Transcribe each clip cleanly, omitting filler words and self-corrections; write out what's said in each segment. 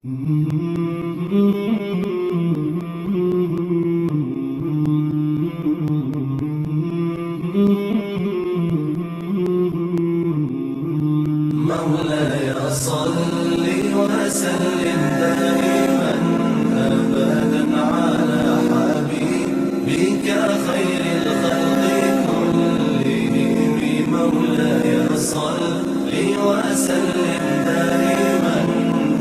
مولاي صل وسلم دائما أبدا على حبيبك خير الخلق كلهم. مولاي صل وسلم دائما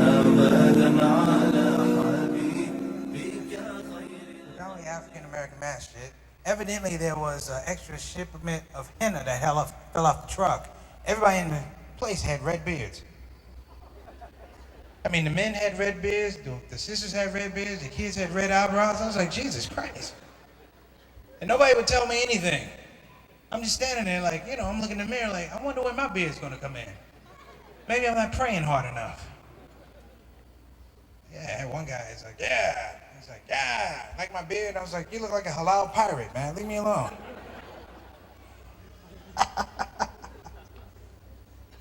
أبدا على حبيبك خير. Not only African-American master, evidently there was an extra shipment of henna that fell off the truck. Everybody in the place had red beards. I mean, the men had red beards, the sisters had red beards, the kids had red eyebrows. I was like, Jesus Christ. And nobody would tell me anything. I'm just standing there like, I'm looking in the mirror like, I wonder when my beard's gonna come in. Maybe I'm not praying hard enough. Yeah, one guy is like, yeah. He's like, yeah, like my beard. I was like, you look like a halal pirate, man. Leave me alone.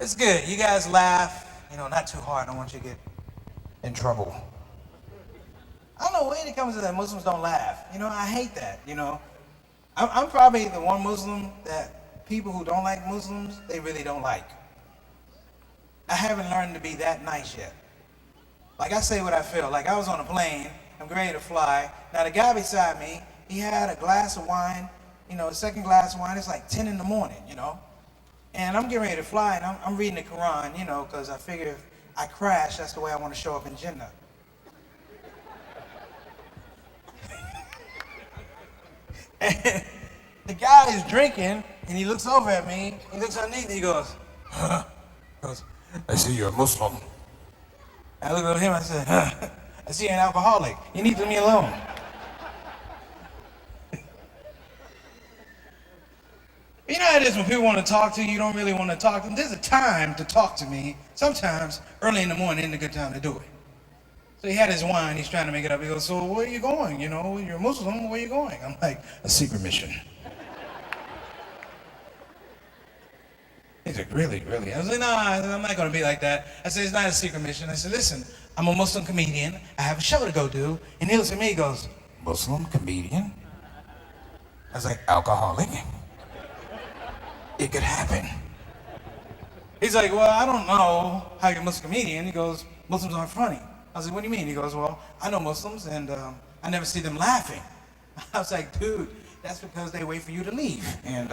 It's good. You guys laugh, not too hard. I don't want you to get in trouble. I don't know where it comes to that Muslims don't laugh. I hate that, I'm probably the one Muslim that people who don't like Muslims, they really don't like. I haven't learned to be that nice yet. Like I say what I feel. Like I was on a plane, I'm ready to fly. Now the guy beside me, he had a glass of wine, a second glass of wine. It's like 10 in the morning, And I'm getting ready to fly, and I'm reading the Quran, because I figure if I crash, that's the way I want to show up in Jannah. And the guy is drinking, and he looks over at me, he looks underneath, he goes, huh? He goes, I see you're a Muslim. I look at him, I said, huh? I see you're an alcoholic. You need to leave me alone. You know how it is when people want to talk to you, you don't really want to talk to them. There's a time to talk to me. Sometimes early in the morning isn't a good time to do it. So he had his wine, he's trying to make it up. He goes, so where are you going? You're a Muslim, where are you going? I'm like, a secret mission. He's like, really? I was like, no, I'm not going to be like that. I said, it's not a secret mission. I said, listen, I'm a Muslim comedian. I have a show to go do. And he looks at me, he goes, Muslim comedian? I was like, alcoholic? It could happen. He's like, well, I don't know how you're a Muslim comedian. He goes, Muslims aren't funny. I was like, what do you mean? He goes, well, I know Muslims, and I never see them laughing. I was like, dude, that's because they wait for you to leave. And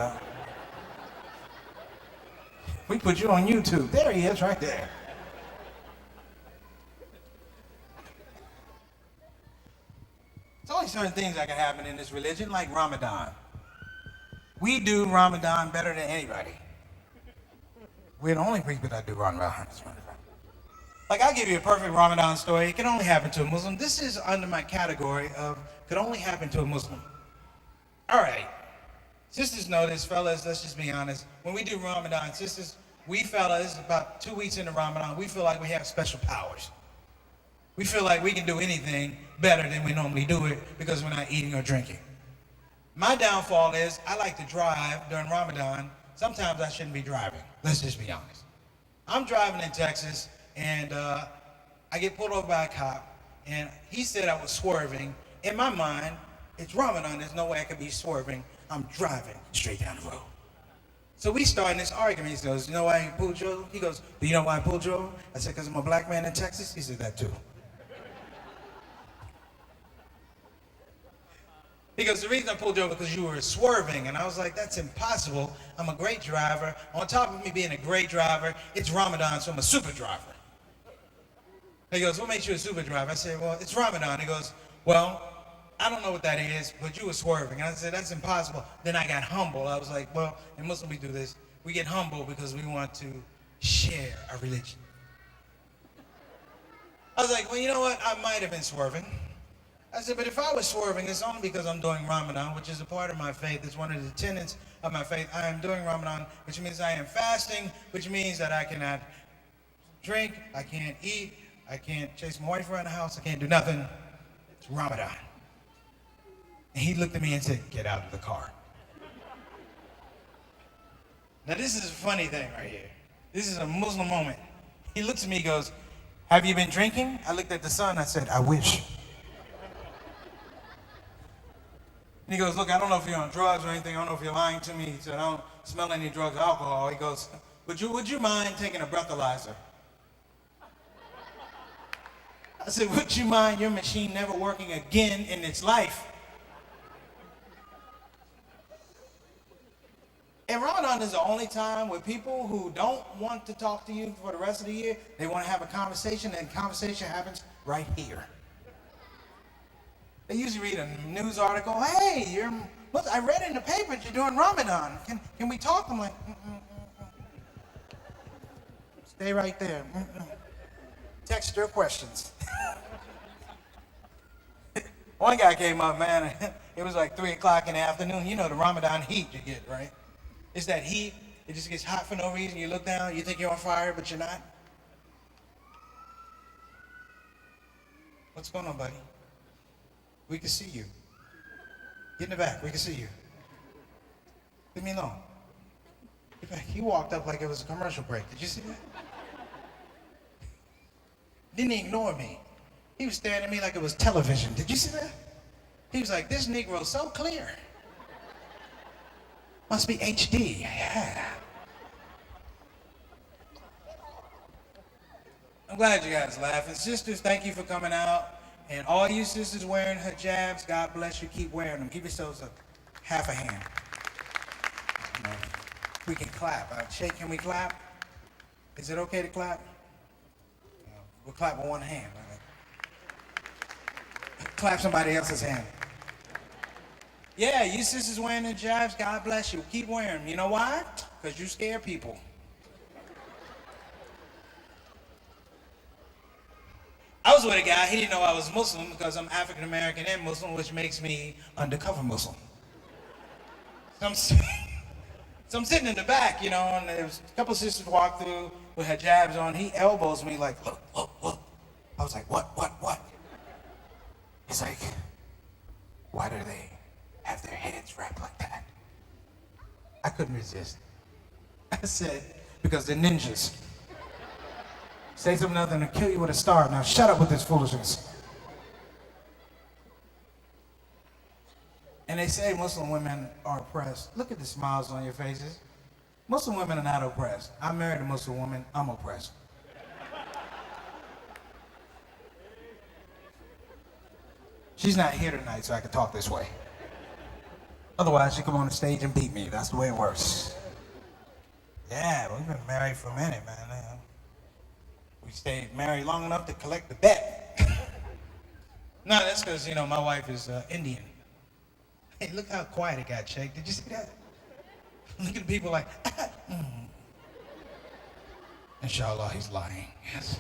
we put you on YouTube. There he is, right there. There's only certain things that can happen in this religion, like Ramadan. We do Ramadan better than anybody. We're the only people that do Ramadan. Like, I'll give you a perfect Ramadan story. It can only happen to a Muslim. This is under my category of could only happen to a Muslim. All right. Sisters know this, fellas, let's just be honest. When we do Ramadan, sisters, we fellas, about 2 weeks into Ramadan, we feel like we have special powers. We feel like we can do anything better than we normally do it because we're not eating or drinking. My downfall is I like to drive during Ramadan. Sometimes I shouldn't be driving. Let's just be honest. I'm driving in Texas, and I get pulled over by a cop, and he said I was swerving. In my mind, it's Ramadan. There's no way I could be swerving. I'm driving straight down the road. So we start in this argument. He goes, you know why I pulled you over? He goes, do you know why I pulled you over? I said, because I'm a black man in Texas? He said that too. He goes, the reason I pulled you over because you were swerving. And I was like, that's impossible. I'm a great driver. On top of me being a great driver, it's Ramadan, so I'm a super driver. He goes, what makes you a super driver? I said, well, it's Ramadan. He goes, well, I don't know what that is, but you were swerving. And I said, that's impossible. Then I got humble. I was like, well, in Muslim we do this. We get humble because we want to share our religion. I was like, well, you know what? I might have been swerving. I said, but if I was swerving, it's only because I'm doing Ramadan, which is a part of my faith. It's one of the tenets of my faith. I am doing Ramadan, which means I am fasting, which means that I cannot drink, I can't eat, I can't chase my wife around the house, I can't do nothing. It's Ramadan. And he looked at me and said, get out of the car. Now this is a funny thing right here. This is a Muslim moment. He looks at me and goes, Have you been drinking? I looked at the sun, I said, I wish. And he goes, look, I don't know if you're on drugs or anything. I don't know if you're lying to me. He said, I don't smell any drugs or alcohol. He goes, would you mind taking a breathalyzer? I said, would you mind your machine never working again in its life? And Ramadan is the only time where people who don't want to talk to you for the rest of the year, they want to have a conversation, and the conversation happens right here. They usually read a news article, hey, I read in the paper that you're doing Ramadan. Can we talk? I'm like, Stay right there. Text your questions. One guy came up, man, it was like 3 o'clock in the afternoon. You know the Ramadan heat you get, right? It's that heat, it just gets hot for no reason. You look down, you think you're on fire, but you're not. What's going on, buddy? We can see you. Get in the back, we can see you. Leave me alone. He walked up like it was a commercial break. Did you see that? Didn't ignore me. He was staring at me like it was television. Did you see that? He was like, this Negro's so clear. Must be HD. Yeah. I'm glad you guys laughing. Sisters, thank you for coming out. And all you sisters wearing hijabs, God bless you. Keep wearing them. Give yourselves a half a hand. You know, we can clap. Shay, can we clap? Is it okay to clap? We'll clap with one hand. Right? Clap somebody else's hand. Yeah, you sisters wearing hijabs, God bless you. Keep wearing them. You know why? Because you scare people. I was with a guy, he didn't know I was Muslim because I'm African American and Muslim, which makes me undercover Muslim. So I'm sitting in the back, you know, and there was a couple of sisters walked through with hijabs on. He elbows me like, look. I was like, what? He's like, why do they have their heads wrapped like that? I couldn't resist. I said, because they're ninjas. Say something other than kill you with a star. Now shut up with this foolishness. And they say Muslim women are oppressed. Look at the smiles on your faces. Muslim women are not oppressed. I married a Muslim woman, I'm oppressed. She's not here tonight, so I can talk this way. Otherwise, she'd come on the stage and beat me. That's the way it works. Yeah, we've been married for a minute, man. We stayed married long enough to collect the debt. No, that's because, you know, my wife is Indian. Hey, look how quiet it got, Shake. Did you see that? Look at the people like, Inshallah, he's lying. Yes.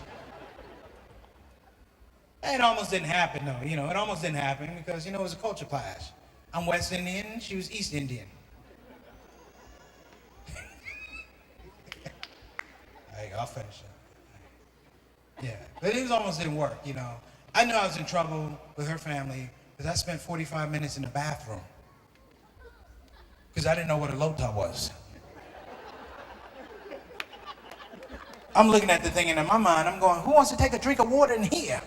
It almost didn't happen, though. You know, it almost didn't happen because, you know, it was a culture clash. I'm West Indian, she was East Indian. I'll finish it. Yeah, but it almost didn't work, you know. I knew I was in trouble with her family because I spent 45 minutes in the bathroom because I didn't know what a lota was. I'm looking at the thing and in my mind, I'm going, who wants to take a drink of water in here?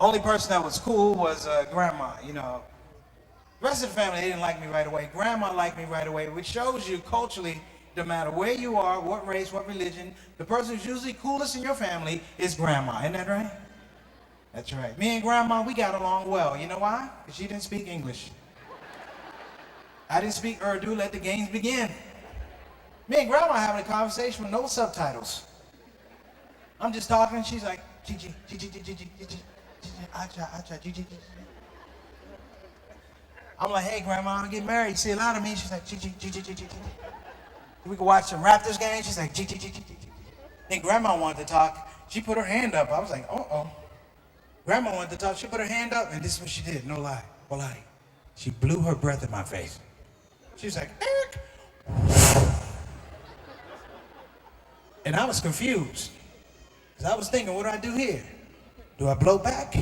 Only person that was cool was grandma, you know. The rest of the family, they didn't like me right away. Grandma liked me right away, which shows you culturally, no matter where you are, what race, what religion, the person who's usually coolest in your family is grandma. Isn't that right? That's right. Me and grandma, we got along well. You know why? Because she didn't speak English. I didn't speak Urdu. Let the games begin. Me and grandma having a conversation with no subtitles. I'm just talking, and she's like, Gigi, acha, Gigi. I'm like, hey, grandma, I'm gonna get married. You see a lot of me? She's like, Gigi. We could watch some Raptors games. She's like, Gigi. Then grandma wanted to talk. She put her hand up. I was like, uh-oh. Grandma wanted to talk. She put her hand up, and this is what she did. No lie. Wallahi. She blew her breath in my face. She was like, Eric. And I was confused. Because I was thinking, what do I do here? Do I blow back?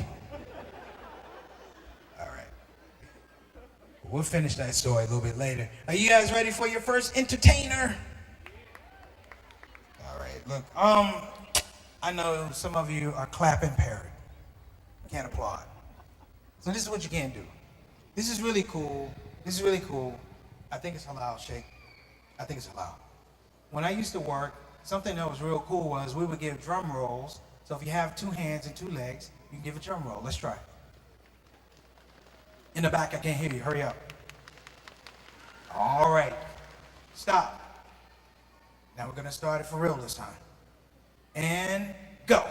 All right. We'll finish that story a little bit later. Are you guys ready for your first entertainer? All right. Look, I know some of you are clap impaired. Can't applaud. So this is what you can't do. This is really cool. This is really cool. I think it's halal, Sheikh. I think it's halal. When I used to work, something that was real cool was we would give drum rolls. So if you have 2 hands and 2 legs, you can give a drum roll. Let's try. In the back, I can't hear you. Hurry up. All right. Stop. Now we're going to start it for real this time. And go.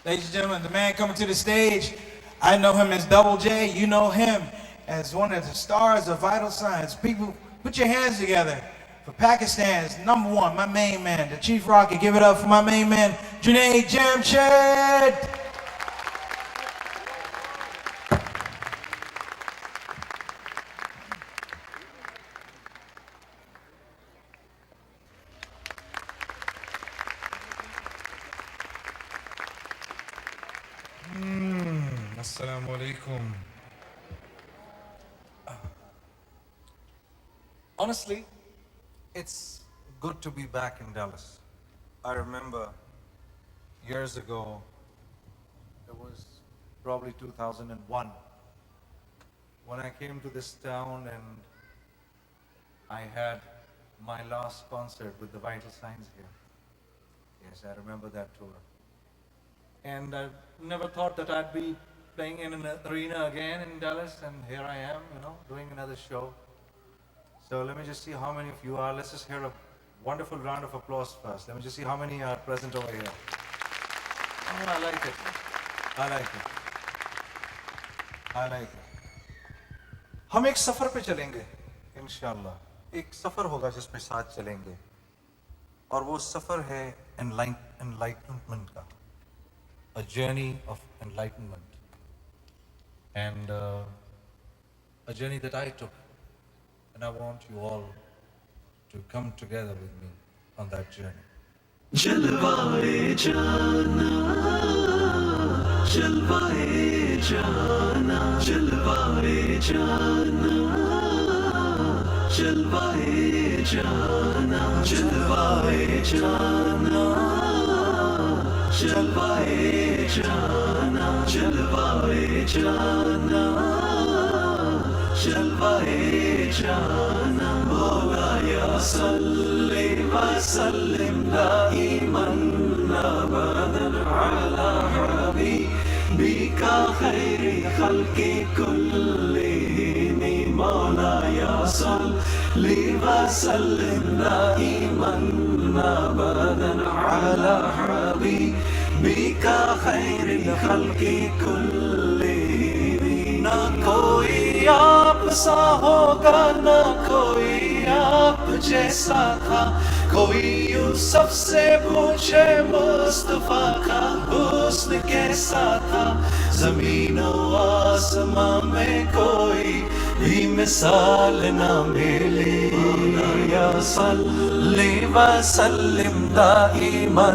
Ladies and gentlemen, the man coming to the stage, I know him as Double J. You know him as one of the stars of Vital Signs. People, put your hands together for Pakistan's #1, my main man, the Chief Rocket. Give it up for my main man, Junaid Jamshed. Assalamu alaikum. Honestly, it's good to be back in Dallas. I remember years ago, it was probably 2001, when I came to this town and I had my last concert with the Vital Signs here. Yes, I remember that tour. And I never thought that I'd be playing in an arena again in Dallas, and here I am, doing another show. So let me just see how many of you are. Let's just hear a wonderful round of applause first. Let me just see how many are present over here. Oh, I like it. I like it. I like it. ہم ایک سفر پہ چلیں گے انشاءاللہ. ایک سفر ہوگا جس پہ ساتھ چلیں گے. اور وہ سفر ہے enlightenment کا. A journey of enlightenment. And a journey that I took. And I want you all to come together with me on that journey. Jalwae jana, jalwae jana, jalwae jana, jalwae jana, jalwae jana, jalwae jana, jalwae jana, jalwae jana. مولاي صل وسلم دائما ابدا على حبيبك خير خلق كلهم. مولاي صل وسلم دائما ابدا على حبيبك خير الخلق كلهم. نہ کوئی آپ سا ہوگا نہ کوئی آپ جیسا تھا. کوئی یوسف سے پوچھے مصطفیٰ کا حسن کیسا تھا. زمین و آسمان میں کوئی بھی مثال نہ ملی. یا صلی وسلم دائما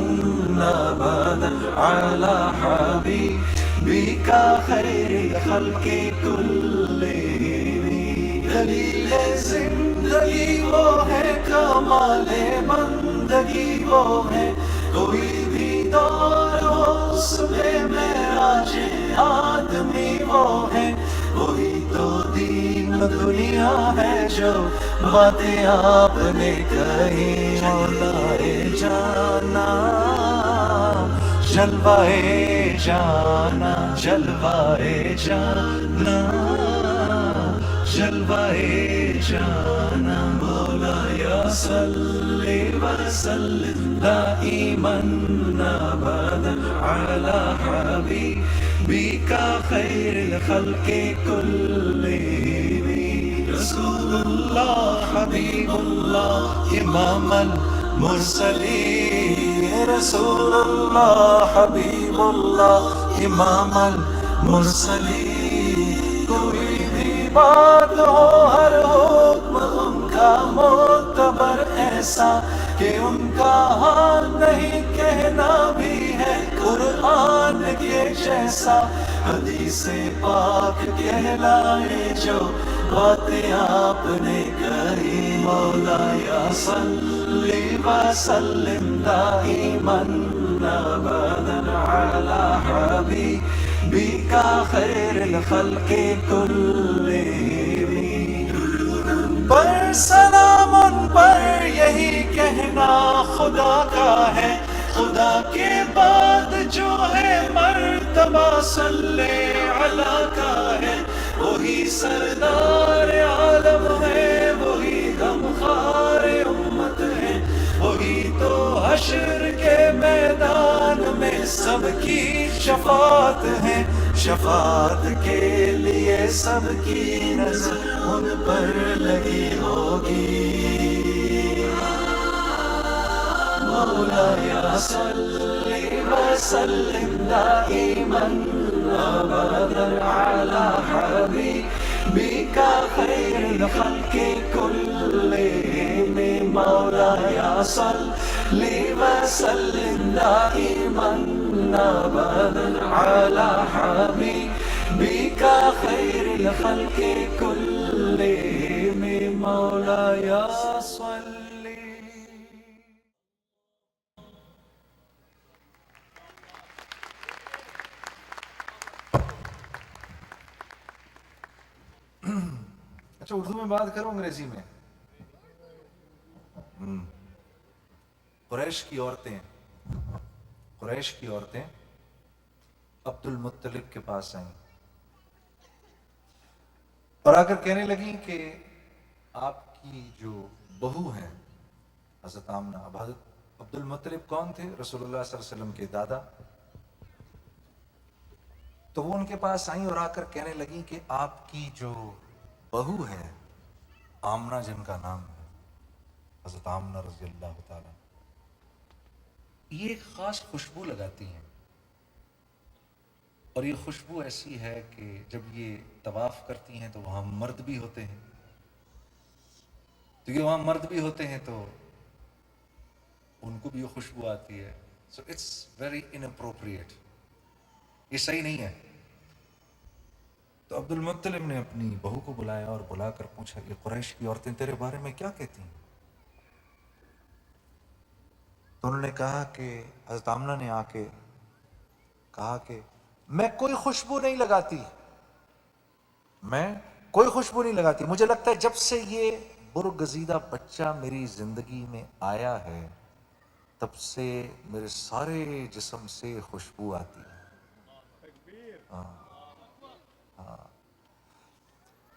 ابدا علی حبیبک خیر الخلق کلہم. دلیل زندگی وہ ہے کمال بندگی وہ ہے. کوئی بھی دور ہو اس میں معراج آدمی وہ ہے. وہی تو دین دنیا ہے جو باتیں آپ نے کہی. مولا جانا جلوائے جانا جلوائے جانا جلوائے جانا. مولاي صل وسلم دائما ابدا على حبيبك خير الخلق كلهم. رسول الله حبيب الله امام المرسلين. رسول الله حبيب الله امام المرسلين. کوئی بھی بات ہو ہر حکم ان کا معتبر ایسا کہ ان کا ہاں نہیں کہنا بھی ہے قرآن کے جیسا. حدیث پاک کہلائے جو باتیں آپ نے کہی. مولاي صل وسلم دائما أبدا على حبيبك خير الخلق كلهم پر سلام ان پر یہی کہنا خدا کا ہے، خدا کے بعد جو ہے مرتبہ صلی علی کا ہے، وہی سردار عالم ہے، وہی غمخوار امت ہے، وہی تو حشر کے میدان میں سب کی شفاعت ہے، شفاعت کے لیے سب کی نظر ان پر لگی ہوگی۔ مولایا صلی وسلم دائما ابدا علی حبیبک خیر الخلق کلهم۔ مولایا صلی وسلم دائما ابدا علی حبیبک خیر الخلق کلهم۔ مولایا صلی اچھا اردو میں بات کرو انگریزی میں؟ قریش کی عورتیں عبد المطلب کے پاس آئیں اور آ کر کہنے لگیں کہ آپ کی جو بہو ہیں حضرت آمنہ، اب حضرت عبد المطلب کون تھے؟ رسول اللہ صلی اللہ علیہ وسلم کے دادا۔ تو وہ ان کے پاس آئیں اور آ کر کہنے لگیں کہ آپ کی جو بہو ہے آمنہ، جن کا نام ہے حضرت آمنہ رضی اللہ تعالیٰ، یہ ایک خاص خوشبو لگاتی ہیں، اور یہ خوشبو ایسی ہے کہ جب یہ طواف کرتی ہیں تو وہاں مرد بھی ہوتے ہیں، تو یہ وہاں مرد بھی ہوتے ہیں تو ان کو بھی یہ خوشبو آتی ہے۔ سو اٹس ویری اناپروپریٹ، یہ صحیح نہیں ہے۔ تو عبد المطلب نے اپنی بہو کو بلایا اور بلا کر پوچھا کہ قریش کی عورتیں تیرے بارے میں کیا کہتی ہیں؟ تو انہوں نے کہا کہ حضرت آمنہ نے آ کے کہا کہ میں کوئی خوشبو نہیں لگاتی، مجھے لگتا ہے جب سے یہ برگزیدہ بچہ میری زندگی میں آیا ہے تب سے میرے سارے جسم سے خوشبو آتی ہے۔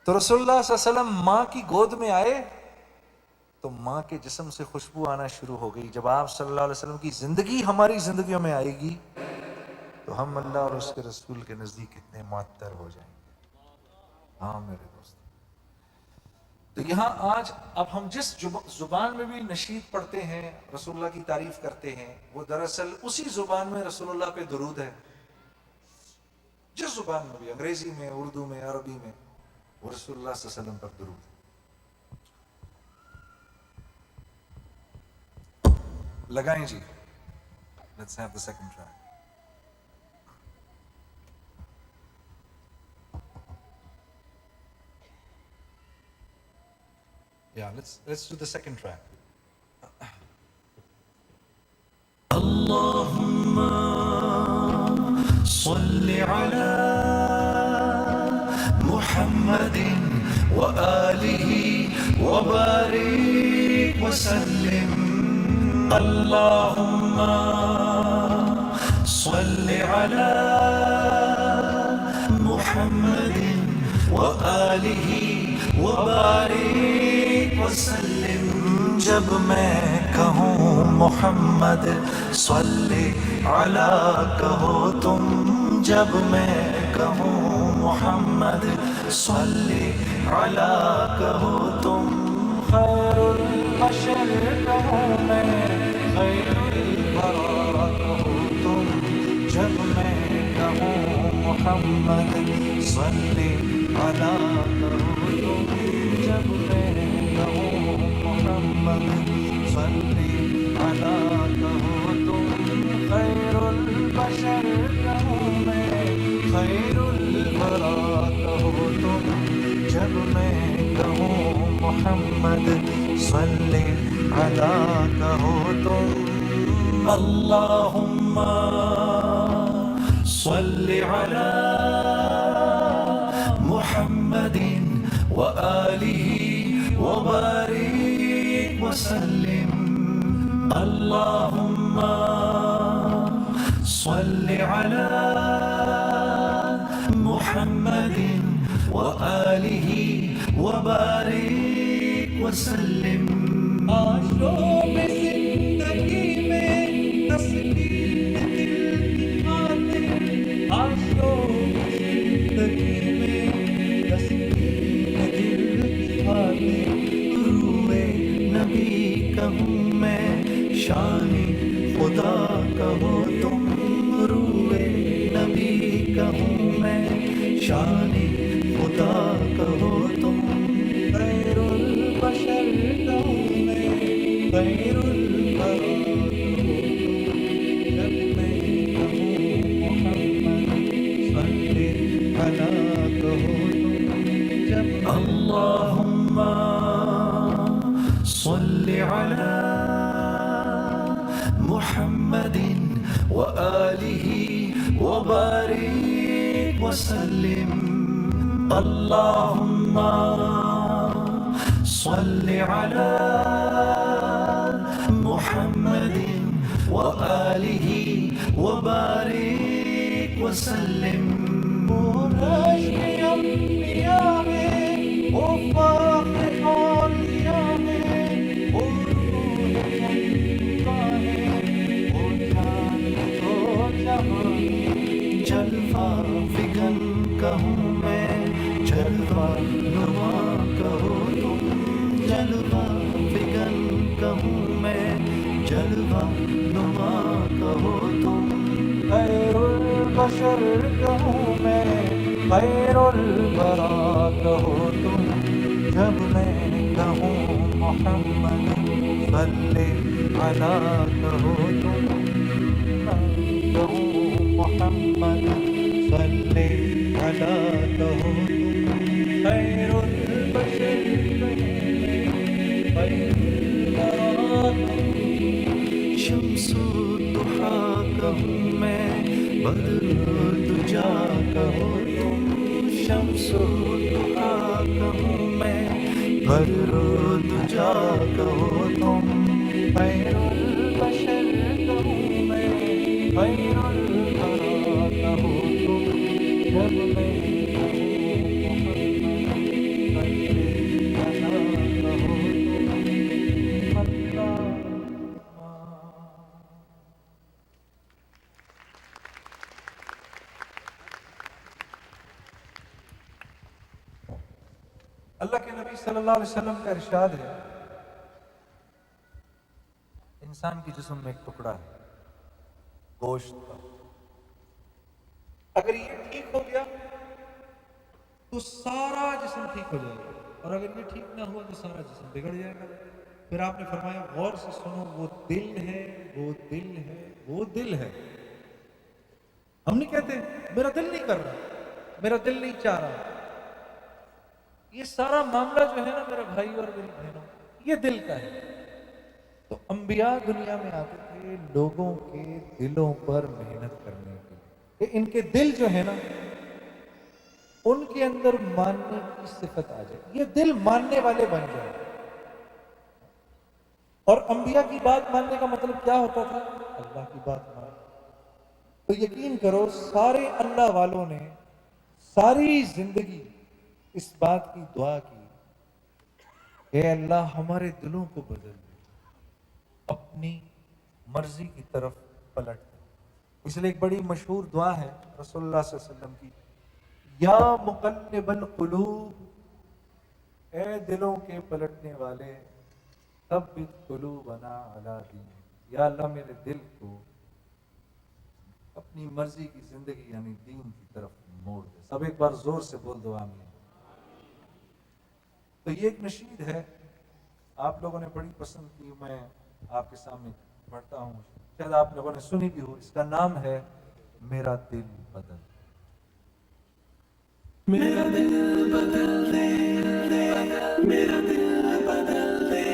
تو رسول اللہ صلی اللہ علیہ وسلم ماں کی گود میں آئے تو ماں کے جسم سے خوشبو آنا شروع ہو گئی۔ جب آپ صلی اللہ علیہ وسلم کی زندگی ہماری زندگیوں میں آئے گی تو ہم اللہ اور اس کے رسول کے نزدیک کتنے معطر ہو جائیں گے۔ ہاں میرے دوست، تو یہاں آج اب ہم جس زبان میں بھی نشید پڑھتے ہیں، رسول اللہ کی تعریف کرتے ہیں، وہ دراصل اسی زبان میں رسول اللہ پہ درود ہے۔ جس زبان میں بھی، انگریزی میں، اردو میں، عربی میں، وہ رسول اللہ صلی اللہ علیہ وسلم پر درود ہے۔ لگائیں جی، let's have the second track. Yeah, let's do the second track. اللهم صل على محمد وآله وبارك وسلم۔ اللهم صل على محمد وآله وبارك وسلم۔ جب میں کہوں محمد صلی علی کہو تم، جب میں کہوں محمد صلی علی کہو تم، خیر البشر کہوں میں، خیر الورا کہو تم، جب میں کہوں محمد صلی علی کہو تم، جب میں کہوں محمد صلی علی کہو تم، خیر البشر کہوں میں، خیر الورا کہو تم، جب میں کہوں محمد صلی علا کہو تم اللہم صلی علی محمد وآلہ وبارک وسلم اللہم صلی علی محمد وآلہ وبارک وسلم آشوب زندگی میں تسلیم دل کی باتیں آشوب زندگی میں تسلیم دل کی باتیں روئے نبی کہوں میں شان خدا کہو تم روئے نبی کہوں میں شان خدا کہو تم خیر البشر کہوں میں خیر الورا جب میں کہوں محمد صلی علی کہو تم جب اللہم صلی علی محمد وآلہ وبارک وسلم اللہم صلی علی محمد وآلہ وبارک وسلم رشک انبیاء ہے وہ فاخر اولیاء ہے وہ روح خدا ہے وہ جان تو جہاں جلوہ فگن کہوں میں جلوہ نما کہو تم جلوہ فگن کہوں میں جلوہ نما کہو تم خیر البشر کہوں میں خیر الورا کہو تم جب میں کہوں محمد صلی علی کہو تم کہوں محمد صلی علی کہو تم خیر البشر خیر الورا شمس الضحیٰ کہوں میں بدر الدجا کہو تم شمس الضحیٰ کہوں میں بدر الدجا کہو تم خیر البشر کہوں میں خیر الورا کہو تم جب میں اللہ کے نبی صلی اللہ علیہ وسلم کا ارشاد ہے انسان کے جسم میں ایک ٹکڑا ہے گوشت کا، اگر یہ ٹھیک ہو گیا تو سارا جسم ٹھیک ہو جائے گا، اور اگر یہ ٹھیک نہ ہوا تو سارا جسم بگڑ جائے گا۔ پھر آپ نے فرمایا غور سے سنو، وہ دل ہے وہ دل ہے وہ دل ہے۔ ہم نہیں کہتے میرا دل نہیں کر رہا، میرا دل نہیں چاہ رہا، یہ سارا معاملہ جو ہے نا میرے بھائی اور میری بہنوں یہ دل کا ہے۔ تو انبیاء دنیا میں آتے تھے لوگوں کے دلوں پر محنت کرنے کے لیے کہ ان کے دل جو ہے نا ان کے اندر ماننے کی صفت آ جائے، یہ دل ماننے والے بن جائے۔ اور انبیاء کی بات ماننے کا مطلب کیا ہوتا تھا؟ اللہ کی بات مان۔ تو یقین کرو سارے اللہ والوں نے ساری زندگی اس بات کی دعا کی اے اللہ ہمارے دلوں کو بدل دے، اپنی مرضی کی طرف پلٹ دے۔ اس لیے ایک بڑی مشہور دعا ہے رسول اللہ صلی اللہ علیہ وسلم کی، یا مقلب القلوب، اے دلوں کے پلٹنے والے، ثبت قلوبنا علی دینک، یا اللہ میرے دل کو اپنی مرضی کی زندگی یعنی دین کی طرف موڑ دے۔ سب ایک بار زور سے بول دو آمین۔ تو یہ ایک نشید ہے، آپ لوگوں نے بڑی پسند کی، میں آپ کے سامنے پڑھتا ہوں، شاید آپ لوگوں نے سنی بھی ہو۔ اس کا نام ہے میرا دل بدل۔ میرا دل بدل دے، میرا دل بدل دے،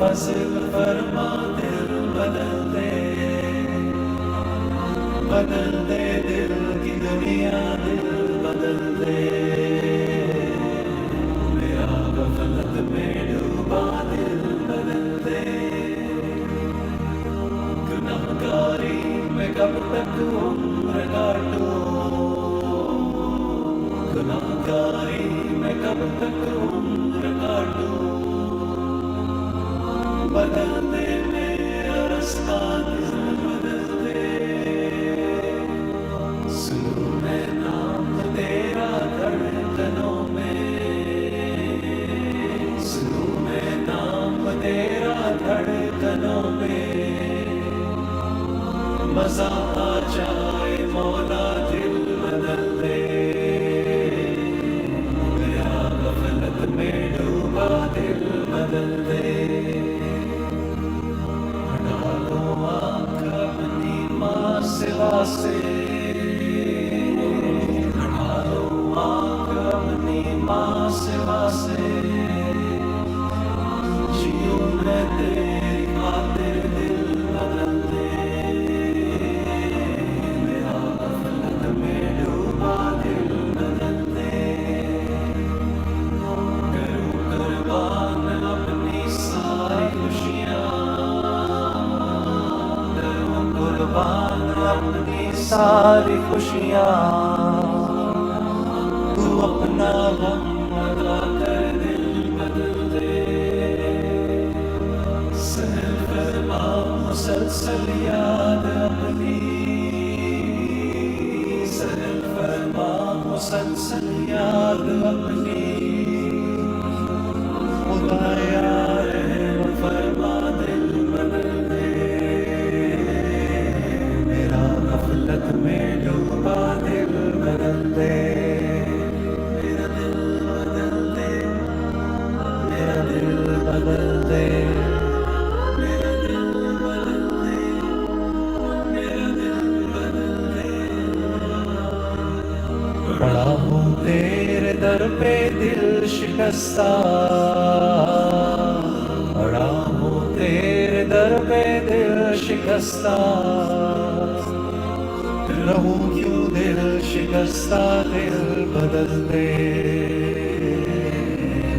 فضل فرما دل بدل دے، بدل دے دل کی دنیا، دل بدل دے، میرا غفلت میں ڈوبا دل بدل دے، گناہ گاری میں کب تک عمر کاٹوں، گناہ گاری میں کب تک عمر کاٹوں، بدل دے میرا رستہ دل بدل دے، سنوں میں نام تیرا دھڑکنوں میں، سنوں میں نام تیرا دھڑکنوں میں، مزہ آ جائے مولا دل بدل دے، میرا غفلت میں ڈوبا دل بدل دے، سوا سے ہٹا دو آنکھ اپنی ماں سوا سے، جیوں میں تیری خاطر دل بدل دے، میرا غفلت میں ڈوبا دل بدل دے، کروں قربان اپنی ساری خوشیاں، کروں قربان اپنی ساری خوشیاں، تو اپنا غم ادا کر دل بدل دے، سہل فرما مسلسل یاد اپنی، سہل فرما مسلسل یاد اپنی، خدایا رحم فرما دل بدل دے، غفلت میں ڈوبا دل بدل دے، میرا دل بدل دے، میرا دل بدل دے، میرا دل بدل دے، میرا دل بدل دے، پڑا ہوں تیرے در پہ دل شکستہ، پڑا ہوں تیرے در پہ دل شکستہ، رہوں کیوں دل شکستہ دل بدل دے،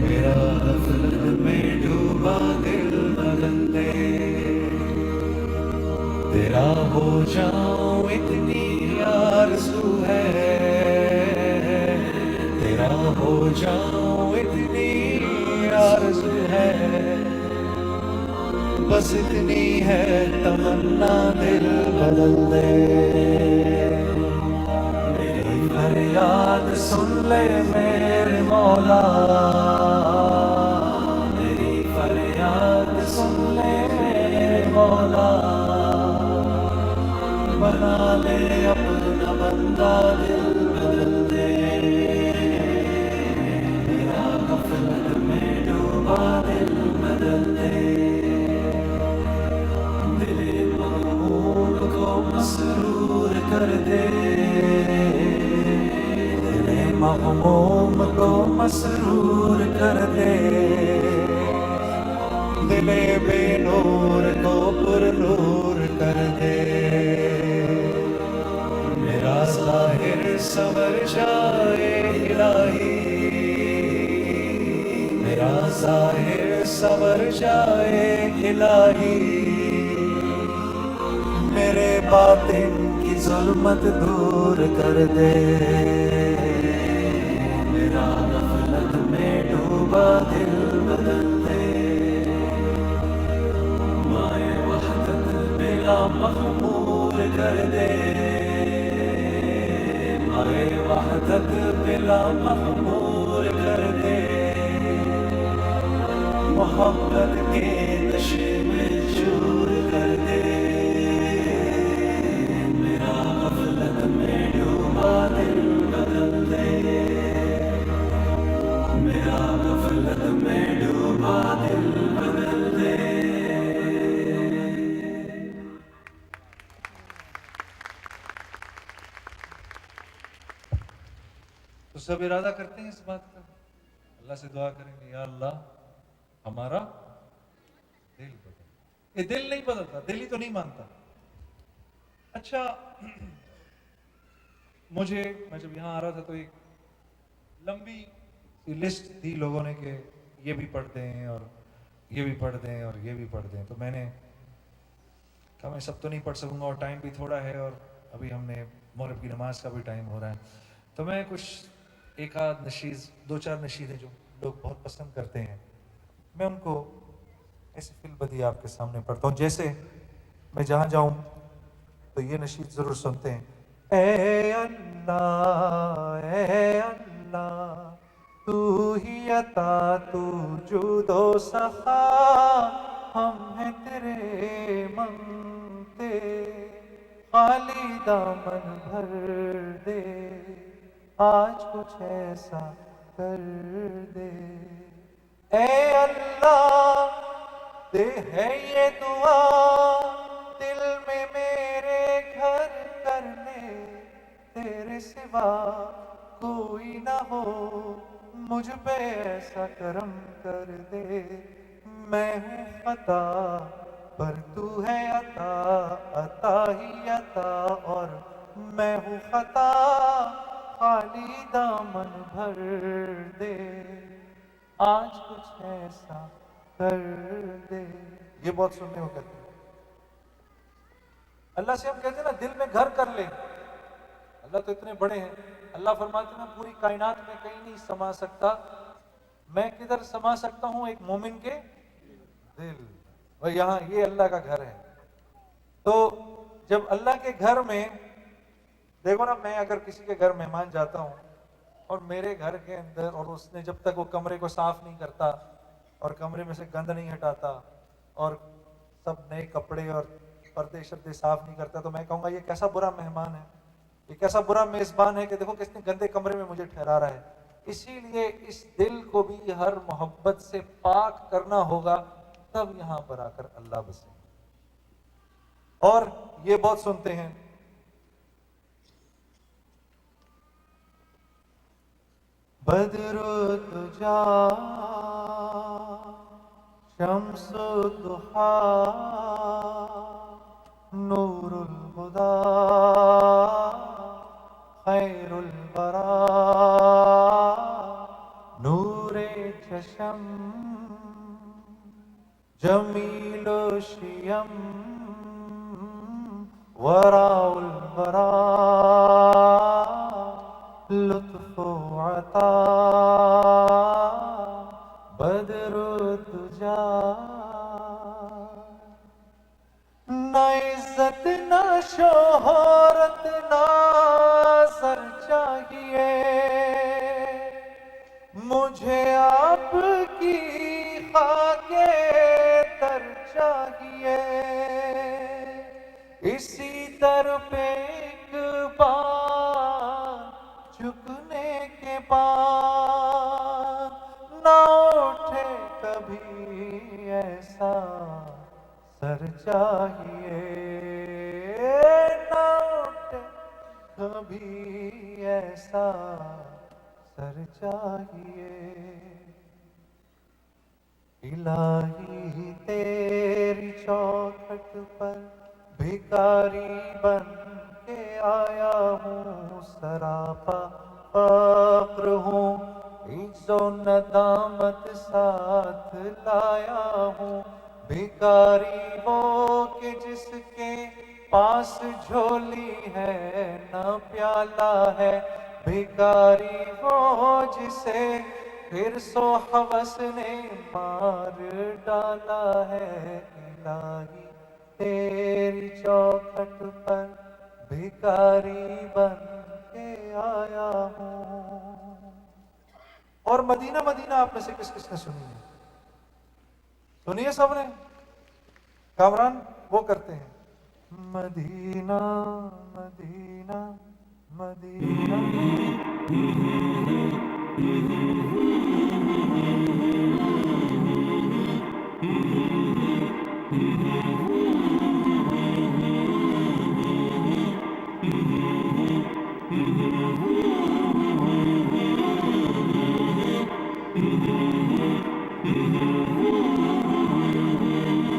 میرا غفلت میں ڈوبا دل بدل دے، تیرا ہو جاؤں اتنی آرزو ہے، تیرا ہو جاؤں اتنی آرزو ہے، بس اتنی ہے تمنا دل بدل دے، میری فریاد سن لے میرے مولا، میری فریاد سن لے میرے مولا، بنا لے اپنا بندہ دل بدل دے، میرا غفلت میں ڈوبا دل بدل دے، مسرور کر دے، دل مغموم کو مسرور کر دے، دل بے نور کو پر نور کر دے، میرا ظاہر سنور جائے الہی، ظاہر سنور جائے الہی، میرے باطن کی ظلمت دور کر دے، میرا غفلت میں ڈوبا دل بدل دے، مائے وحدت بلا مغمور کر دے، مائے وحدت بلا مغمور کر دے، محبت کے نشے میں چور کر دے، میرا غفلت میں ڈوبا دل بدل دے، میرا غفلت میں ڈوبا دل بدل دے۔ تو سب ارادہ کرتے ہیں اس بات کا، اللہ سے دعا کریں گے یا اللہ ہمارا دل بدل۔ یہ دل نہیں بدلتا، دل ہی تو نہیں مانتا۔ اچھا میں جب یہاں آ رہا تھا تو ایک لمبی سی لسٹ دی لوگوں نے کہ یہ بھی پڑھ دیں اور یہ بھی پڑھ دیں اور یہ بھی پڑھ دیں، تو میں نے کہا میں سب تو نہیں پڑھ سکوں گا اور ٹائم بھی تھوڑا ہے، اور ابھی ہم نے مغرب کی نماز کا بھی ٹائم ہو رہا ہے، تو میں کچھ ایک آدھ نشیز، دو چار نشیدیں جو لوگ بہت پسند کرتے ہیں، میں ان کو ایسے فی البدیہہ آپ کے سامنے پڑھتا ہوں۔ جیسے میں جہاں جاؤں تو یہ نشید ضرور سنتے ہیں، اے اللہ تو ہی عطا، تو جود و سخا، ہم ہیں تیرے منگتے، خالی دامن بھر دے، آج کچھ ایسا کر دے، اے اللہ دے ہے یہ دعا دل میں میرے گھر کرنے، تیرے سوا کوئی نہ ہو، مجھ پہ ایسا کرم کر دے، میں ہوں خطا پر تو ہے عطا، عطا ہی عطا، اور میں ہوں خطا خالی دامن بھر دے، آج کچھ ایسا کر دے۔ یہ بہت سننے کو کہتے ہیں۔ اللہ سے ہم کہتے ہیں نا دل میں گھر کر لے، اللہ تو اتنے بڑے ہیں، اللہ فرماتے ہیں میں پوری کائنات میں کہیں نہیں سما سکتا، میں کدھر سما سکتا ہوں ایک مومن کے دل، اور یہاں یہ اللہ کا گھر ہے۔ تو جب اللہ کے گھر میں دیکھو نا، میں اگر کسی کے گھر مہمان جاتا ہوں اور میرے گھر کے اندر، اور اس نے جب تک وہ کمرے کو صاف نہیں کرتا اور کمرے میں سے گند نہیں ہٹاتا اور سب نئے کپڑے اور پردے شردے صاف نہیں کرتا، تو میں کہوں گا یہ کیسا برا مہمان ہے، یہ کیسا برا میزبان ہے کہ دیکھو کس نے گندے کمرے میں مجھے ٹھہرا رہا ہے۔ اسی لیے اس دل کو بھی ہر محبت سے پاک کرنا ہوگا، تب یہاں پر آ کر اللہ بسے۔ اور یہ بہت سنتے ہیں، بدر تجا شمس الضحا نور الہدا خیر الورا نور چشم جمیل شیم وراء الورا لطف و عطا بدر تجا، نہ عزت نہ شہرت نہ سر چاہیے، مجھے آپ کی خاک در چاہیے، اسی در پہ ایک بار جھکنے کے بعد نہ اٹھے کبھی ایسا سر چاہیے، نہ اٹھے کبھی ایسا سر چاہیے، الہی تیری چوکھٹ پر بھکاری بن کے آیا ہوں، سراپا فقر ہوں جو ندامت ساتھ لایا ہوں، بھکاری وہ کہ جس کے پاس جھولی ہے نہ پیالہ ہے، بھکاری وہ جسے پھر سو ہوس نے مار ڈالا ہے، الہی تیری چوکھٹ پر بھکاری بن کے آیا ہوں۔ اور مدینہ مدینہ آپ میں سے کس کس نے سنی ہے؟ سنیے سب نے؟ کامران وہ کرتے ہیں، مدینہ مدینہ مدینہ۔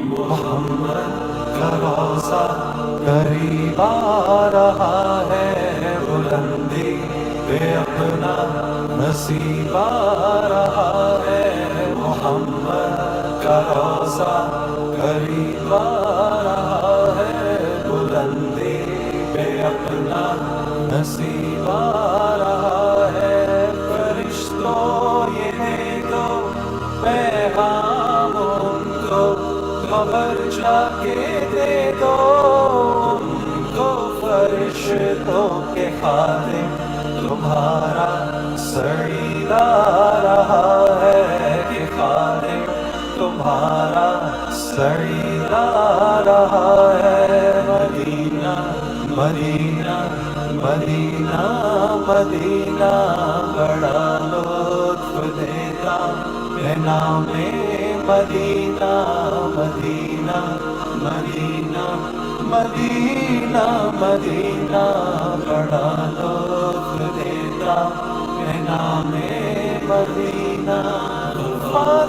محمد کا روضہ قریب آ رہا ہے، بلندی پہ اپنا نصیب آ رہا ہے، محمد کا روضہ قریب آ رہا ہے، بلندی پہ اپنا نصیب آ رہا ہے، فرشتوں یہ دے دو پیغام ان کو، خبر جا کے دے دو ان کو، فرشتوں کے خادم تمہارا سعید آ رہا ہے، کہ خادم تمہارا سعید آ رہا ہے، مدینہ مدینہ مدینہ مدینہ بڑا لطف دیتا ہے نام مدینہ، مدینہ مدینہ مدینہ مدینہ بڑا لطف دیتا ہے نام مدینہ،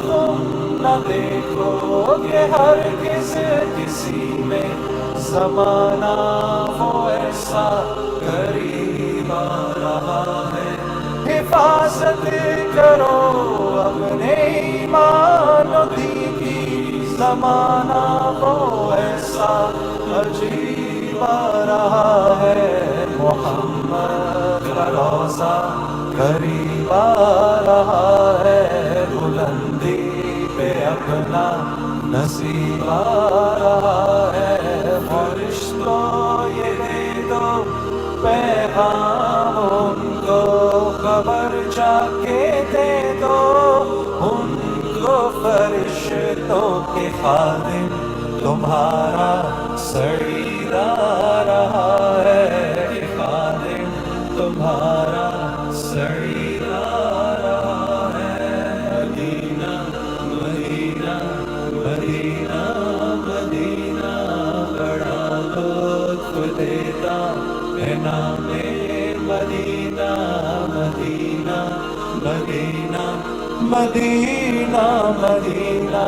تم نہ دیکھو کہ ہرگز کسی میں زمانہ وہ ایسا قریب آ رہا ہے، حفاظت کرو اپنے ایمان و دین کی، زمانہ وہ ایسا عجیب آ رہا ہے، محمد کا روضہ قریب آ رہا ہے، بلندی پہ اپنا نصیب آ رہا ہے، فرشتوں یہ دے دو پیغام ان کو، خبر جا کے دے دو ان کو، فرشتوں کے خادم تمہارا سعید آ رہا ہے، کہ خادم تمہارا سعید آ رہا ہے، مدینہ مدینہ مدینہ مدینہ بڑا لطف دیتا ہے نام مدینہ، مدینہ مدینہ مدینہ مدینہ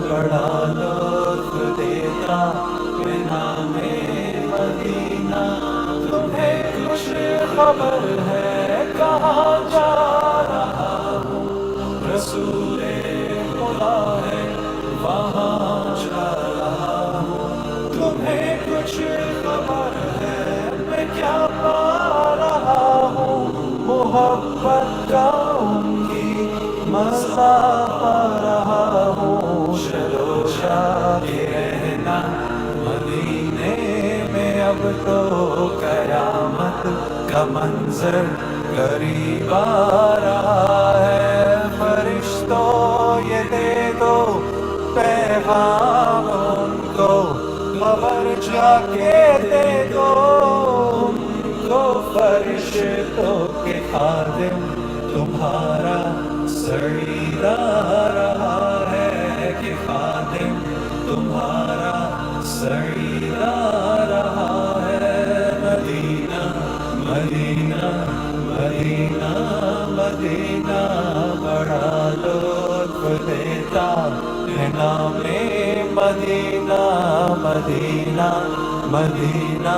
بڑا لطف دیتا ہے نام مدینہ، تمہیں خوش خبر ہے کہاں جا رہا ہوں، رسول خدا ہے وہاں جا رہا ہوں، تمہیں کچھ خبر ہے میں کیا پا رہا ہوں، محبت کا ان کی مزہ پا رہا ہوں، چلو جا کے رہنا مدینے میں، اب تو قیامت کا منظر قریب آ رہا ہے، فرشتوں یہ دے دو پیغام ان کو، خبر جا کے دے دو ان کو، فرشتوں کے خادم تمہارا سعید آ رہا ہے، کہ خادم تمہارا سعید آ رہا ہے، مدینہ مدینہ مدینہ مدینہ بڑا لطف دیتا ہے نام مدینہ، مدینہ مدینہ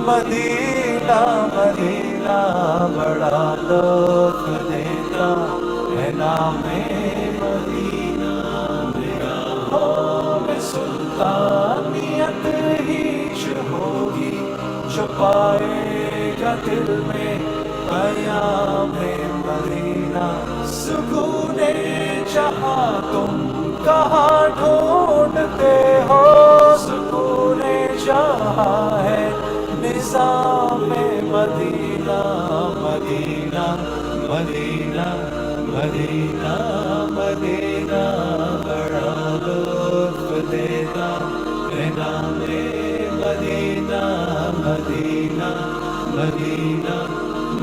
مدینہ مدینہ بڑا لطف دیتا नाम मदीना निगाहों में सुल्तानियत ही जो होगी, जो पाएगा दिल में क़याम मदीना। सुकूने जहाँ तुम कहाँ ढूंढते हो, सुकूने जहाँ है निज़ाम मदीना। मदीना मदीना मदीना मदीना बड़ा लुत्फ़ देता है नाम मदीना। मदीना मदीना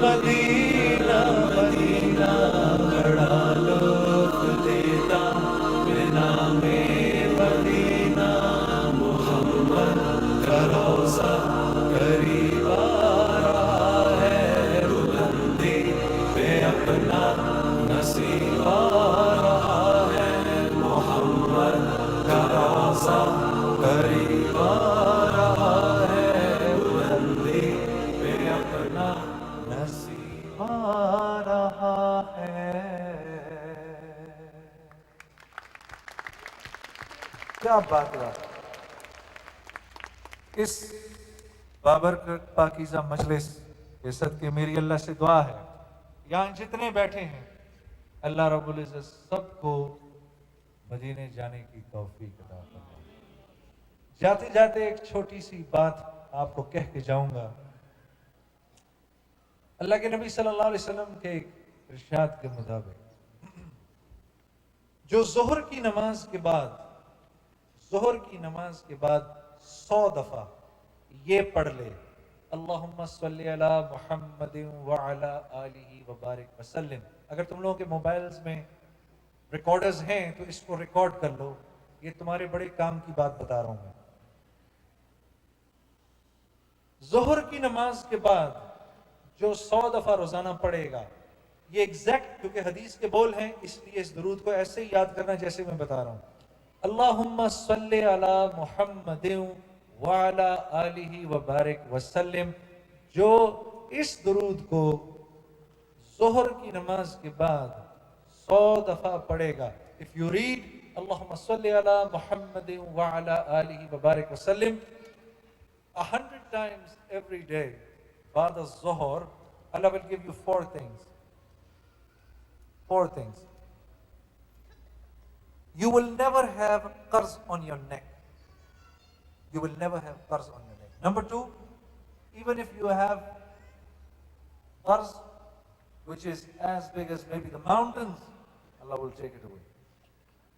मदीना मदीना बड़ा लुत्फ़ देता है नाम मदीना। मोहम्मद का रोज़ा करीब आ रहा है, बुलंदी पे अपना नसीब आ रहा है। मोहम्मद का रोज़ा करीब आ रहा है, बुलंदी पे अपना नसीब आ रहा है। क्या बात है। इस बाबरकत पाकीज़ा मजलिस के सदके मेरी अल्लाह से दुआ है, यहाँ जितने बैठे हैं अल्लाह रब्बुल इज़्ज़त सबको मदीने जाने की तौफीक अता फरमाए। जाते जाते एक छोटी सी बात आपको कह के जाऊंगा। अल्लाह के नबी सल्लल्लाहु अलैहि वसल्लम के एक इरशाद के मुताबिक जो ज़ोहर की नमाज के बाद 100 दफा ये पढ़ ले, अल्लाहुम्मा सल्ली अला मुहम्मदिन व अला आलिहि व बारिक वसल्लम। अगर तुम लोगों के मोबाइल्स में रिकॉर्डर्स हैं तो इसको रिकॉर्ड कर लो, ये तुम्हारे बड़े काम की बात बता रहा हूं मैं। जोहर की नमाज के बाद जो 100 दफा रोजाना पढ़ेगा, ये एग्जैक्ट क्योंकि हदीस के बोल हैं इसलिए इस दुरूद को ऐसे ही याद करना जैसे मैं बता रहा हूं। अल्लाहुम्मा सल्ली अला मुहम्मदिन व अला आलिहि व बारिक वसल्लम। जो इस दुरूद को जोहर की नमाज के बाद 100 दफा पढ़ेगा, इफ यू रीड अल्लाहुम्मा सल्ली अला मुहम्मदिन व अला आलिहि व बारिक वसल्लम 100 times every day, بعد الظهر, Allah will give you 4 things. 4 things. You will never have qarz on your neck. You will never have qarz on your neck. Number 2, even if you have qarz which is as big as maybe the mountains, Allah will take it away.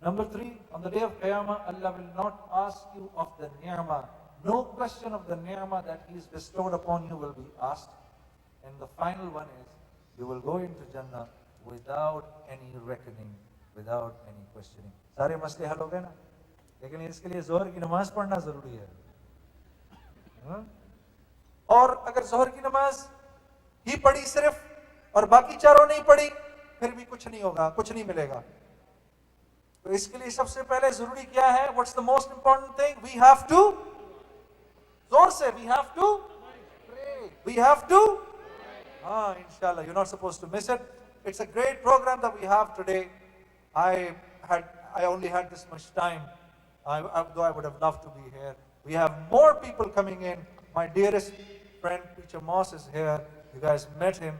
Number 3, on the day of Qiyamah, Allah will not ask you of the ni'mah. No question of the ni'mah that He has bestowed upon you will be asked. And the final one is, you will go into Jannah without any reckoning, without any questioning. सारे मसले हल हो गए ना, लेकिन इसके लिए जोहर की नमाज पढ़ना जरूरी है। और अगर जोहर की नमाज ही पढ़ी सिर्फ और बाकी चारों नहीं पढ़ी, फिर भी कुछ नहीं होगा, कुछ नहीं मिलेगा। तो इसके लिए सबसे पहले जरूरी क्या है? What's the most important thing? We have to, जोर से, we have to pray. We have to, inshallah, you're not supposed to miss it. It's a great program that we have today. I only had this much time, though I would have loved to be here. We have more people coming in. My dearest friend Preacher Moss is here. You guys met him.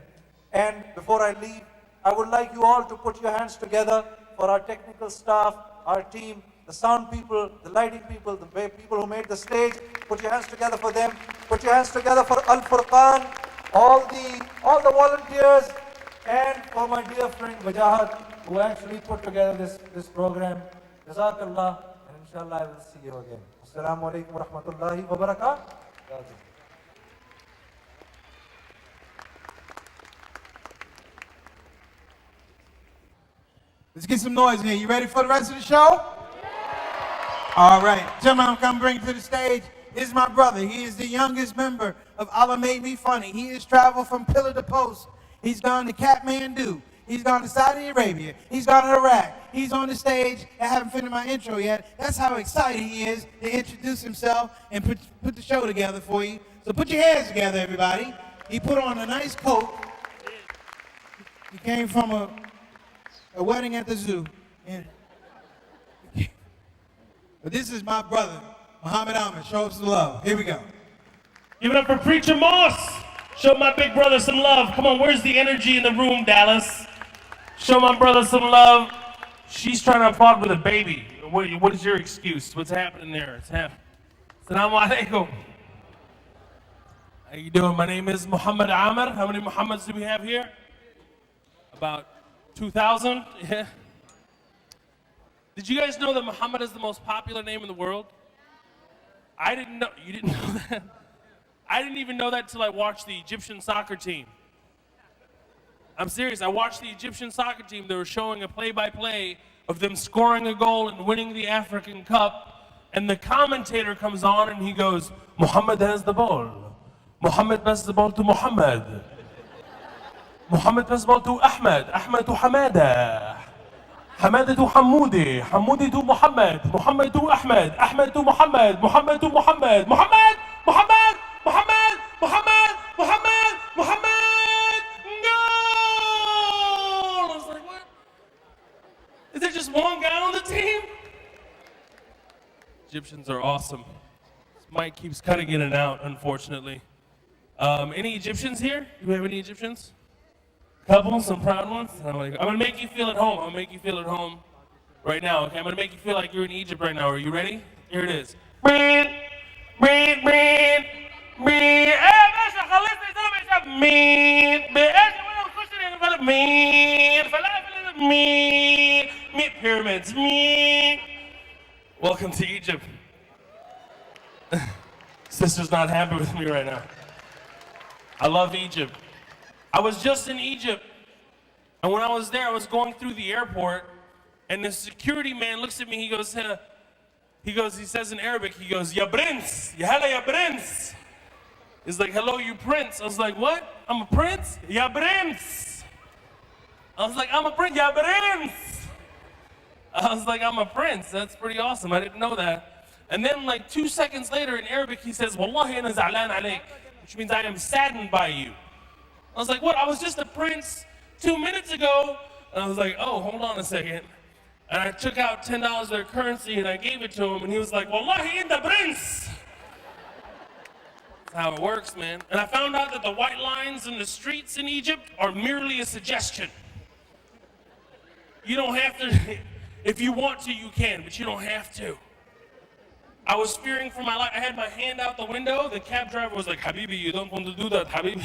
And before I leave, I would like you all to put your hands together for our technical staff, our team, the sound people, the lighting people, the people who made the stage. Put your hands together for them. Put your hands together for Al-Furqaan, all the volunteers, and for my dear friend Wajahat, who actually put together this program. Jazakallah, and inshallah I will see you again. Assalamu alaikum wa rahmatullahi wa barakatuh. Let's get some noise here. You ready for the rest of the show? All right. Gentlemen, I'm going to bring to the stage. This is my brother. He is the youngest member of Allah Made Me Funny. He has traveled from pillar to post. He's gone to Kathmandu. He's gone to Saudi Arabia. He's gone to Iraq. He's on the stage. I haven't finished my intro yet. That's how excited he is to introduce himself and put the show together for you. So put your hands together, everybody. He put on a nice coat. He came from a a wedding at the zoo. And, but this is my brother, Muhammad Ahmed. Show us some love. Here we go. Give it up for Preacher Moss. Show my big brother some love. Come on, where's the energy in the room, Dallas? Show my brother some love. She's trying to applaud with a baby. What is your excuse? What's happening there? It's happening. Assalamu alaikum. How you doing? My name is Muhammad Amr. How many Muhammads do we have here? About 2,000? Yeah. Did you guys know that Muhammad is the most popular name in the world? I didn't know. You didn't know that? I didn't even know that until I watched the Egyptian soccer team. I'm serious. I watched the Egyptian soccer team. They were showing a play-by-play of them scoring a goal and winning the African Cup. And the commentator comes on and he goes, Muhammad has the ball. Muhammad passes the ball to Muhammad. Muhammad passes the ball to Ahmed. Ahmed to Hamada. Hamada to Hamoudi. Hamoudi to Muhammad. Muhammad to Ahmed. Ahmed to Muhammad. Muhammad to Muhammad. Muhammad! Muhammad! Muhammad! Muhammad! Muhammad! Muhammad! Goal! I was like, what? Is there just one guy on the team? Egyptians are awesome. This mic keeps cutting in and out, unfortunately. Any Egyptians here? Do we have any Egyptians? Couple, some proud ones? I'm gonna make you feel at home. I'm gonna make you feel at home right now, okay? I'm gonna make you feel like you're in Egypt right now. Are you ready? Here it is. Bread, bread, bread, bread. Meat pyramids. Meat. Welcome to Egypt. Sister's not happy with me right now. I love Egypt. I was just in Egypt, and when I was there, I was going through the airport, and the security man looks at me, he says in Arabic, he goes, Ya Prince, Ya hala Ya Prince. He's like, hello, you prince. I was like, what? I'm a prince? Ya Prince. I was like, I'm a prince, Ya Prince. I was like, I'm a prince. That's pretty awesome. I didn't know that. And then like 2 seconds later in Arabic, he says, Wallahi ana za'lan alayk, which means I am saddened by you. I was like, what? I was just a prince 2 minutes ago. And I was like, oh, hold on a second. And I took out $10 of their currency and I gave it to him. And he was like, Wallahi inda prince. That's how it works, man. And I found out that the white lines in the streets in Egypt are merely a suggestion. You don't have to, if you want to, you can, but you don't have to. I was fearing for my life. I had my hand out the window. The cab driver was like, Habibi, you don't want to do that, Habibi.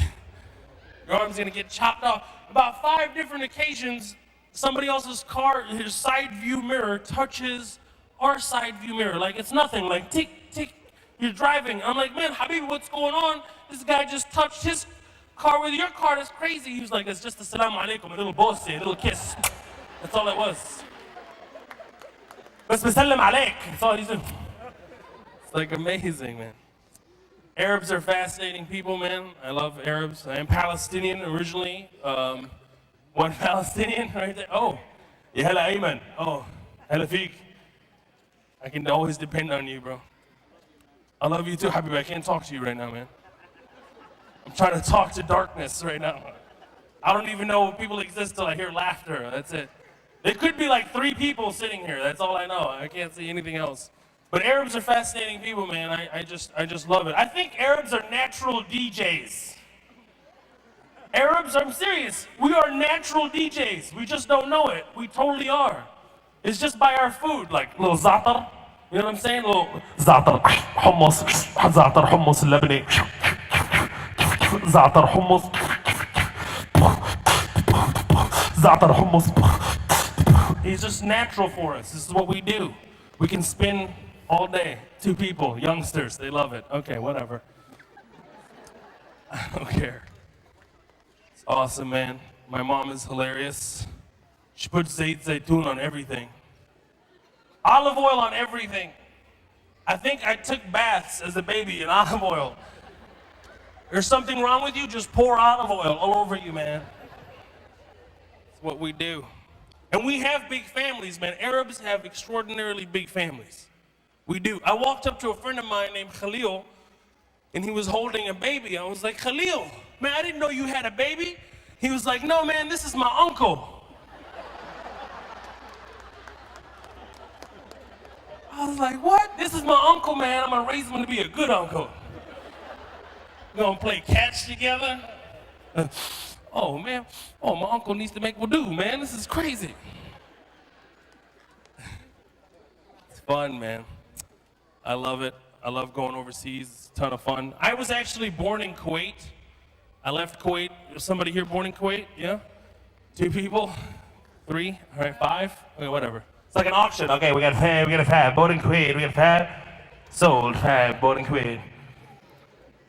Your arm's gonna get chopped off. About 5 different occasions, somebody else's car, his side view mirror touches our side view mirror. Like it's nothing, like tick, tick, you're driving. I'm like, man, Habibi, what's going on? This guy just touched his car with your car, that's crazy. He was like, it's just a salam alaikum, a little bossy, a little kiss. That's all it was. Bas bisallim alaik, that's all he's doing. It's like amazing, man. Arabs are fascinating people, man. I love Arabs. I am Palestinian originally. One Palestinian right there. Oh, ya hala Ayman. Oh, hala feek. I can always depend on you, bro. I love you too, Habib. I can't talk to you right now, man. I'm trying to talk to darkness right now. I don't even know if people exist till I hear laughter. That's it. There could be like 3 people sitting here. That's all I know. I can't see anything else. But Arabs are fascinating people, man. I just love it. I think Arabs are natural DJs. Arabs, I'm serious. We are natural DJs. We just don't know it. We totally are. It's just by our food, like little za'atar. You know what I'm saying? Little za'atar hummus, za'atar hummus Lebanese, za'atar hummus, za'atar hummus. It's just natural for us. This is what we do. We can spin all day. 2 people, youngsters, they love it. Okay, whatever. I don't care. It's awesome, man. My mom is hilarious. She puts zayt zaytun on everything. Olive oil on everything. I think I took baths as a baby in olive oil. There's something wrong with you, just pour olive oil all over you, man. It's what we do. And we have big families, man. Arabs have extraordinarily big families. We do. I walked up to a friend of mine named Khalil, and he was holding a baby. I was like, Khalil, man, I didn't know you had a baby. He was like, no, man, this is my uncle. I was like, what? This is my uncle, man. I'm gonna raise him to be a good uncle. We're gonna play catch together. Oh, man. Oh, my uncle needs to make do, man. This is crazy. It's fun, man. I love it. I love going overseas. It's a ton of fun. I was actually born in Kuwait. I left Kuwait. Was somebody here born in Kuwait? Yeah? 2 people? 3? All right, 5? Okay, whatever. It's like an auction. Okay, we got 5. Born in Kuwait. We got 5. Sold 5. Born in Kuwait.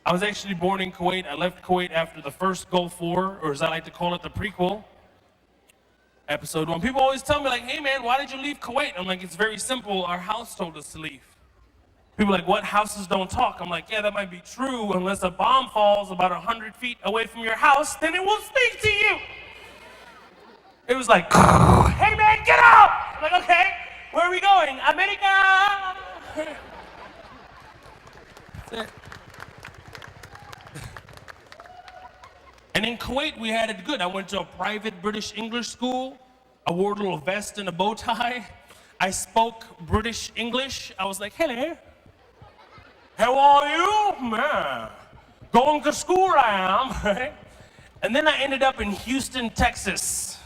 I was actually born in Kuwait. I left Kuwait after the first Gulf War, or as I like to call it, the prequel. Episode 1. People always tell me, like, hey man, why did you leave Kuwait? I'm like, it's very simple. Our house told us to leave. People are like, what? Houses don't talk. I'm like, yeah, that might be true unless a bomb falls about 100 feet away from your house, then it will speak to you. It was like, hey man, get out! I'm like, okay, where are we going? America! That's it. And in Kuwait, we had it good. I went to a private British English school. I wore a little vest and a bow tie. I spoke British English. I was like, hello. How are you? Man. Going to school I am. Right? And then I ended up in Houston, Texas.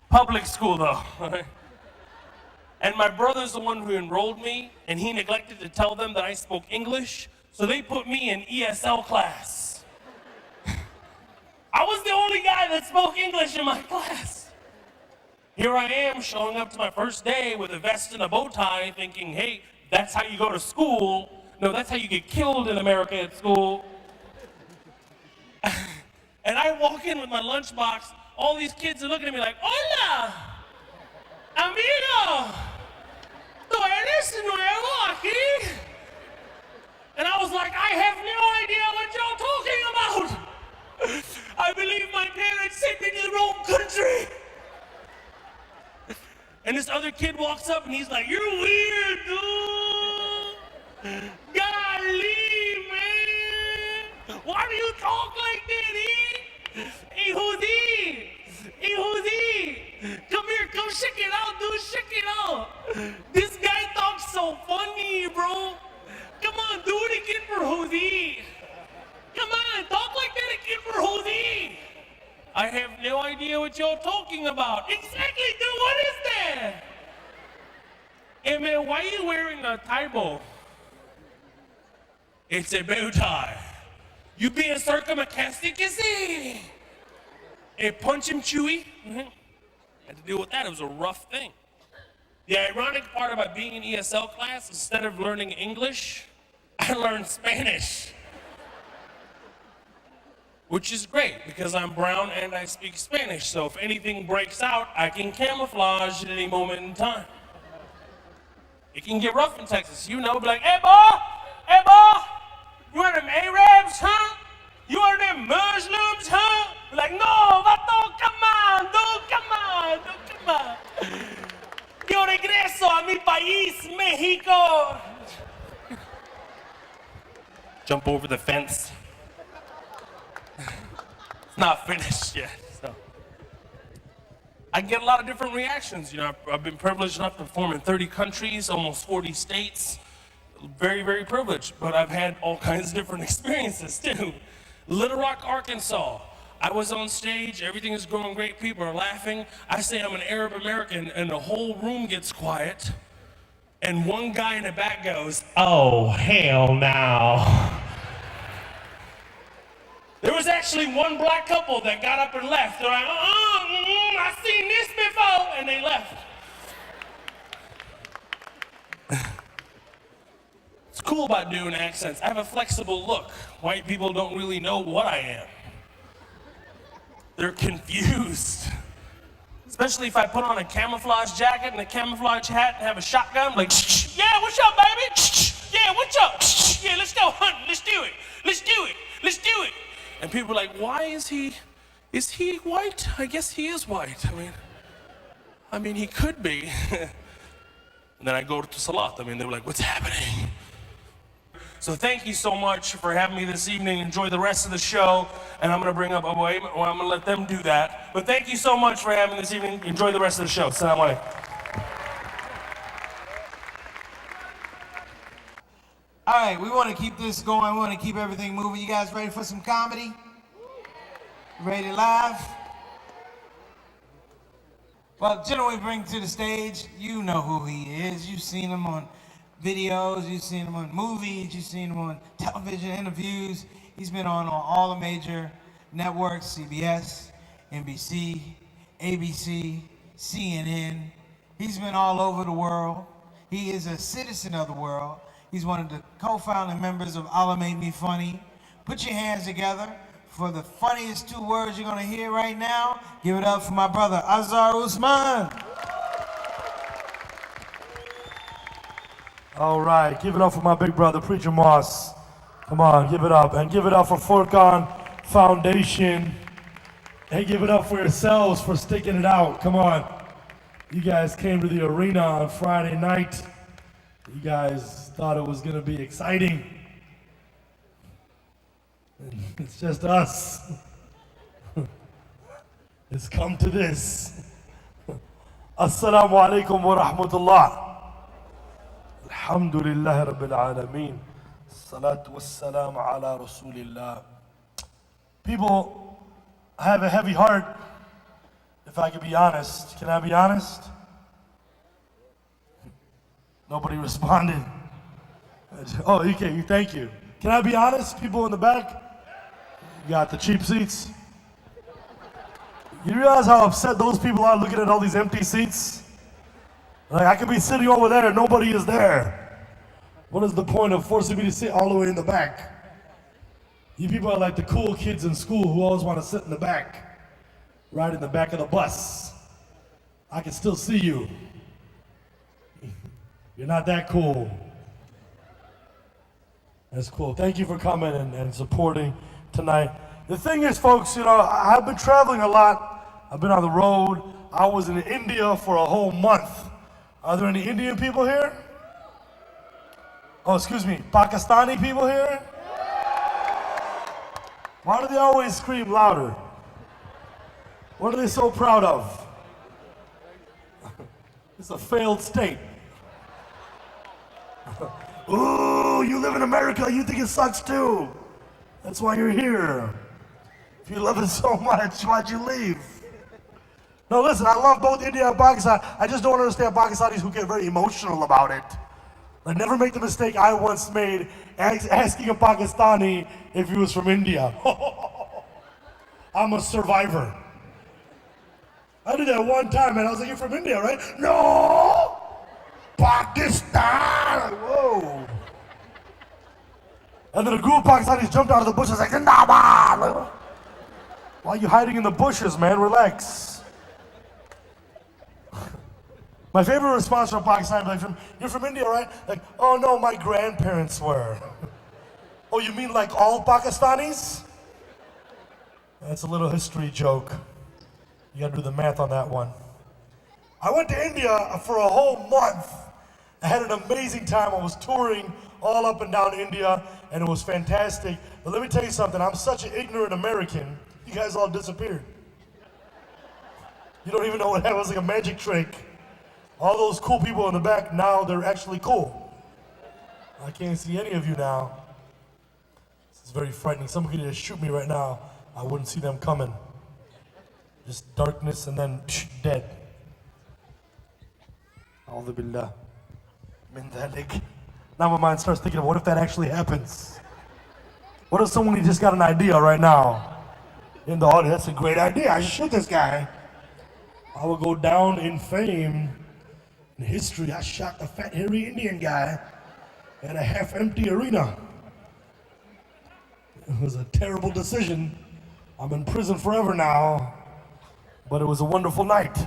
Public school though. Right? And my brother's the one who enrolled me, and he neglected to tell them that I spoke English, so they put me in ESL class. I was the only guy that spoke English in my class. Here I am showing up to my first day with a vest and a bow tie thinking, hey, that's how you go to school. No, that's how you get killed in America at school. And I walk in with my lunchbox. All these kids are looking at me like, hola, amigo, tú eres nuevo aquí? And I was like, I have no idea what y'all talking about. I believe my parents sent me to the wrong country. And this other kid walks up and he's like, you're weird, dude. Golly, man. Why do you talk like that, eh? Hey, Jose. Hey, Jose. Come here, come check it out, dude. Check it out. This guy talks so funny, bro. Come on, do it again for Jose. Come on, talk like that again for Jose. I have no idea what you're talking about. Exactly, dude, what is that? Hey man, why are you wearing a tie bow? It's a bow tie. You being sarcastic, is it? Hey, punch him, Chewy. Had to deal with that, it was a rough thing. The ironic part about being in ESL class, instead of learning English, I learned Spanish. Which is great, because I'm brown and I speak Spanish, so if anything breaks out, I can camouflage at any moment in time. It can get rough in Texas, you know, be like, hey boy, you one of them Arabs, huh? You one of them Muslims, huh? Be like, no, vato, come on. Yo regreso a mi país, Mexico. Jump over the fence. Not finished yet, so. I get a lot of different reactions. You know, I've been privileged enough to perform in 30 countries, almost 40 states. Very, very privileged, but I've had all kinds of different experiences too. Little Rock, Arkansas. I was on stage, everything is going great, people are laughing. I say I'm an Arab American, and the whole room gets quiet. And one guy in the back goes, oh, hell no. There was actually one black couple that got up and left. They're like, I've seen this before, and they left. It's cool about doing accents. I have a flexible look. White people don't really know what I am. They're confused. Especially if I put on a camouflage jacket and a camouflage hat and have a shotgun, I'm like, yeah, what's up, baby? Yeah, what's up? Yeah, let's go hunting. Let's do it. And people are like, why is he white? I guess he is white. I mean, he could be. And then I go to Salat. They were like, what's happening? So thank you so much for having me this evening. Enjoy the rest of the show. And I'm going to bring up Abu Ayman, or I'm going to let them do that. But thank you so much for having me this evening. Enjoy the rest of the show. Assalamu alaikum. All right, we want to keep this going. We want to keep everything moving. You guys ready for some comedy? Ready to laugh? Well, gentlemen, we bring to the stage, you know who he is. You've seen him on videos, you've seen him on movies, you've seen him on television interviews. He's been on all the major networks, CBS, NBC, ABC, CNN. He's been all over the world. He is a citizen of the world. He's one of the co-founding members of Allah Made Me Funny. Put your hands together for the funniest 2 words you're gonna hear right now. Give it up for my brother, Azhar Usman. All right, give it up for my big brother, Preacher Moss. Come on, give it up. And give it up for Furqaan Foundation. And give it up for yourselves for sticking it out. Come on. You guys came to the arena on Friday night. You guys thought it was gonna be exciting. It's just us. It's come to this. Assalamu alaikum wa rahmatullah. Alhamdulillah Rabbil Alameen. Salatu wassalamu ala Rasulillah. People have a heavy heart, if I could be honest. Can I be honest? Nobody responded. Oh, okay, thank you. Can I be honest, people in the back? You got the cheap seats. You realize how upset those people are looking at all these empty seats? Like, I could be sitting over there, nobody is there. What is the point of forcing me to sit all the way in the back? You people are like the cool kids in school who always want to sit in the back, right in the back of the bus. I can still see you. You're not that cool. That's cool. Thank you for coming and supporting tonight. The thing is, folks, you know, I've been traveling a lot. I've been on the road. I was in India for a whole month. Are there any Indian people here? Oh, excuse me, Pakistani people here? Why do they always scream louder? What are they so proud of? It's a failed state. Ooh, you live in America, you think it sucks too. That's why you're here. If you love it so much, why'd you leave? No, listen, I love both India and Pakistan. I just don't understand Pakistanis who get very emotional about it. Like, never make the mistake I once made asking a Pakistani if he was from India. I'm a survivor. I did that one time, and I was like, you're from India, right? No! Pakistan! Like, whoa. And then a group of Pakistanis jumped out of the bushes like, Zindabad! Like, why are you hiding in the bushes, man? Relax. My favorite response from Pakistan is like, you're from India, right? Like, oh no, my grandparents were. Oh, you mean like all Pakistanis? That's a little history joke. You gotta do the math on that one. I went to India for a whole month. I had an amazing time. I was touring all up and down India, and it was fantastic. But let me tell you something, I'm such an ignorant American, you guys all disappeared. You don't even know what happened. It was like a magic trick. All those cool people in the back, now they're actually cool. I can't see any of you now. This is very frightening. Someone could just shoot me right now. I wouldn't see them coming. Just darkness and then dead. A'udhu billah min dhalik. Now my mind starts thinking, what if that actually happens? What if someone just got an idea right now? In the audience, that's a great idea. I should shoot this guy. I will go down in fame. In history, I shot the fat, hairy Indian guy at a half-empty arena. It was a terrible decision. I'm in prison forever now, but it was a wonderful night.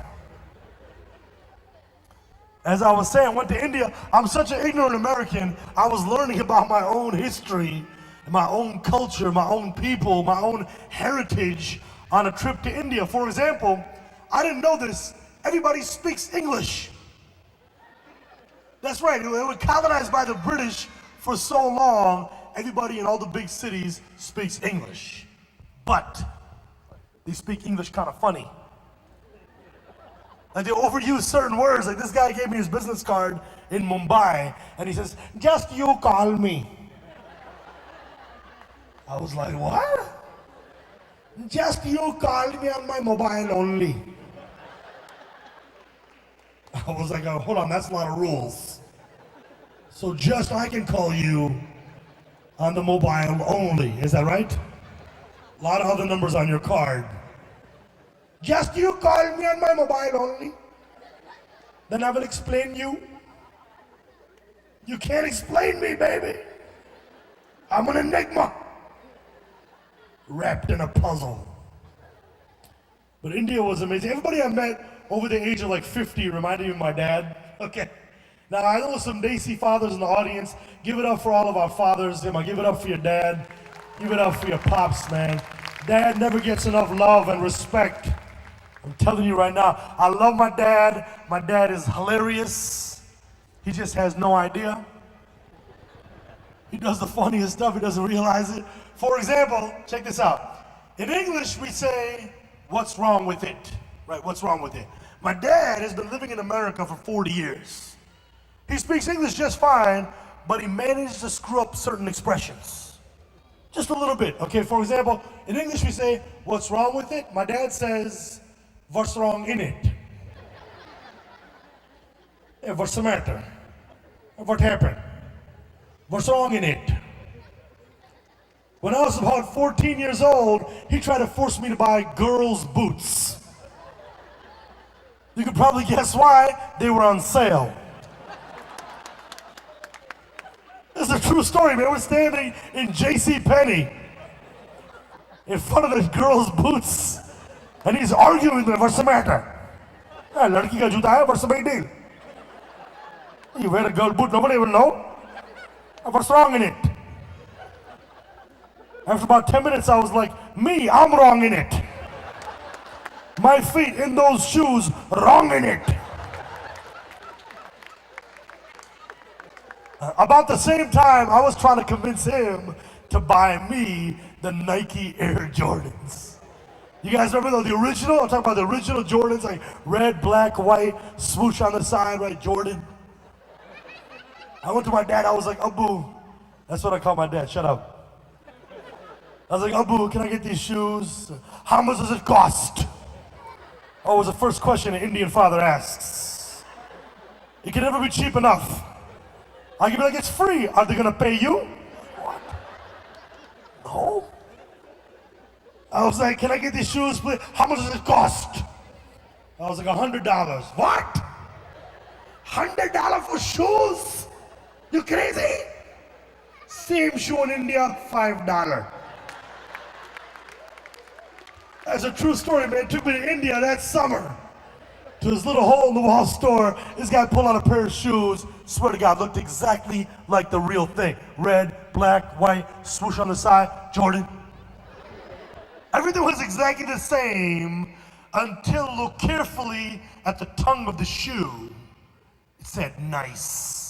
As I was saying, I went to India. I'm such an ignorant American. I was learning about my own history, my own culture, my own people, my own heritage on a trip to India. For example, I didn't know this. Everybody speaks English. That's right, it was colonized by the British for so long, everybody in all the big cities speaks English. But they speak English kind of funny. Like they overuse certain words. Like this guy gave me his business card in Mumbai, and he says, "Just you call me." I was like, what? Just you call me on my mobile only. I was like, oh, hold on, that's a lot of rules. So just I can call you on the mobile only, is that right? A lot of other numbers on your card. Just you call me on my mobile only. Then I will explain you. You can't explain me, baby. I'm an enigma. Wrapped in a puzzle. But India was amazing. Everybody I met over the age of like 50 reminded me of my dad. Okay. Now I know some Desi fathers in the audience. Give it up for all of our fathers. Give it up for your dad. Give it up for your pops, man. Dad never gets enough love and respect. I'm telling you right now, I love my dad. My dad is hilarious. He just has no idea. He does the funniest stuff, he doesn't realize it. For example, check this out. In English, we say, what's wrong with it? Right, what's wrong with it? My dad has been living in America for 40 years. He speaks English just fine, but he managed to screw up certain expressions. Just a little bit, okay? For example, in English we say, what's wrong with it? My dad says, what's wrong in it? Hey, what's the matter? What happened? What's wrong in it? When I was about 14 years old, he tried to force me to buy girls' boots. You could probably guess why. They were on sale. This is a true story, man. We're standing in J.C. Penney in front of the girls' boots, and he's arguing with me. What's the matter? Ladki ka juta hai, what's the big deal? You wear a girl boot, nobody will know. What's wrong in it? After about 10 minutes, I was like, me, I'm wrong in it. My feet in those shoes, wrong in it. About the same time, I was trying to convince him to buy me the Nike Air Jordans. You guys remember the original? I'm talking about the original Jordans, like red, black, white, swoosh on the side, right, Jordan. I went to my dad, I was like, Abu, that's what I call my dad, shut up. I was like, Abu, can I get these shoes? How much does it cost? Oh, it was the first question an Indian father asks. It can never be cheap enough. I can be like, it's free. Are they gonna pay you? What? No. I was like, can I get these shoes, please? How much does it cost? I was like, $100. What? $100 for shoes? You crazy? Same shoe in India, $5. That's a true story, man. It took me to India that summer to this little hole-in-the-wall store. This guy pulled out a pair of shoes. Swear to God, looked exactly like the real thing. Red, black, white, swoosh on the side, Jordan. Everything was exactly the same until look carefully at the tongue of the shoe. It said nice.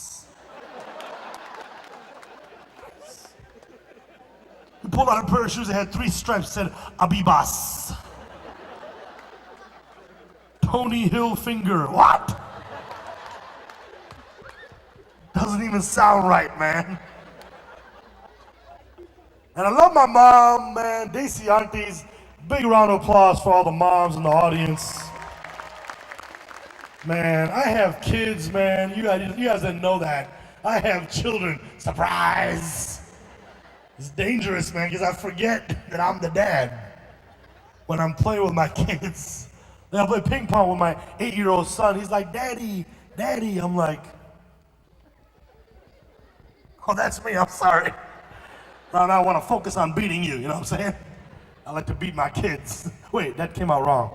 He pulled out a pair of shoes that had 3 stripes that said Abibas. Tony Hilfiger. What? Doesn't even sound right, man. And I love my mom, man. Desi aunties. Big round of applause for all the moms in the audience. Man, I have kids, man. You guys didn't know that. I have children. Surprise! It's dangerous, man, because I forget that I'm the dad when I'm playing with my kids. Then I play ping pong with my 8-year-old son. He's like, Daddy, Daddy. I'm like, oh, that's me. I'm sorry. Now I want to focus on beating you, you know what I'm saying? I like to beat my kids. Wait, that came out wrong.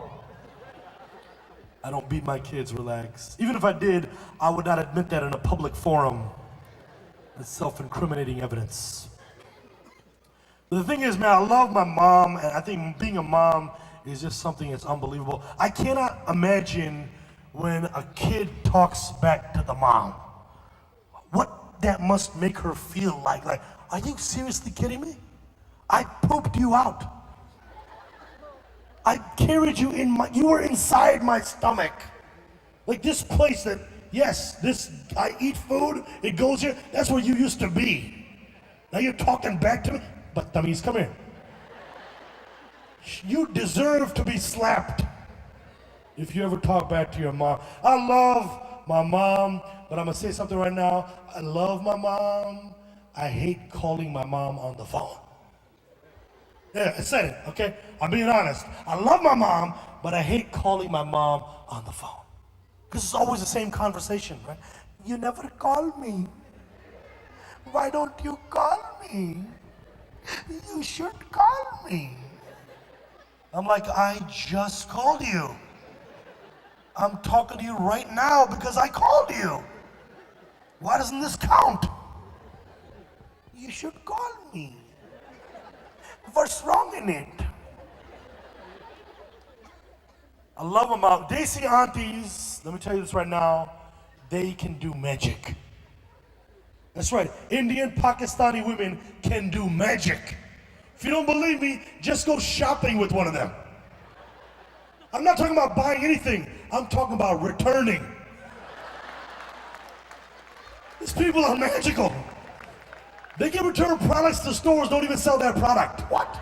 I don't beat my kids, relax. Even if I did, I would not admit that in a public forum. That's self-incriminating evidence. But the thing is, man, I love my mom, and I think being a mom is just something that's unbelievable. I cannot imagine when a kid talks back to the mom. What that must make her feel like. Like, are you seriously kidding me? I pooped you out. I carried you you were inside my stomach. Like this place that, yes, I eat food, it goes here, that's where you used to be. Now you're talking back to me. But Tamiz, come here. You deserve to be slapped if you ever talk back to your mom. I love my mom, but I'm gonna say something right now. I love my mom. I hate calling my mom on the phone. Yeah, I said it, okay? I'm being honest. I love my mom, but I hate calling my mom on the phone. Because it's always the same conversation, right? You never call me. Why don't you call me? You should call me. I'm like, I just called you. I'm talking to you right now because I called you. Why doesn't this count? You should call me. What's wrong in it? I love them out. Desi aunties, let me tell you this right now, they can do magic. That's right, Indian, Pakistani women can do magic. If you don't believe me, just go shopping with one of them. I'm not talking about buying anything, I'm talking about returning. These people are magical. They can return products to stores, don't even sell that product. What?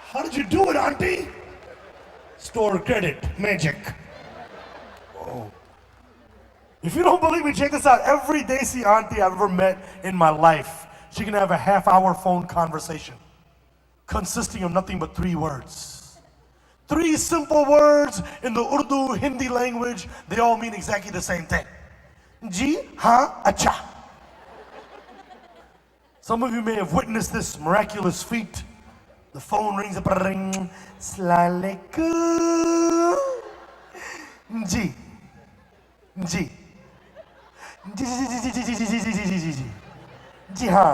How did you do it, auntie? Store credit, magic. Oh. If you don't believe me, check this out. Every Desi auntie I've ever met in my life, she can have a half-hour phone conversation consisting of nothing but 3 words. 3 simple words in the Urdu, Hindi language. They all mean exactly the same thing. Ji, ha, acha. Some of you may have witnessed this miraculous feat. The phone rings up, ring. Assalamu alaikum. Ji. Ji. Ji, ji, ji, ji, ji, ji, ji, ji, ji, ji, ji, ji. Ji ha,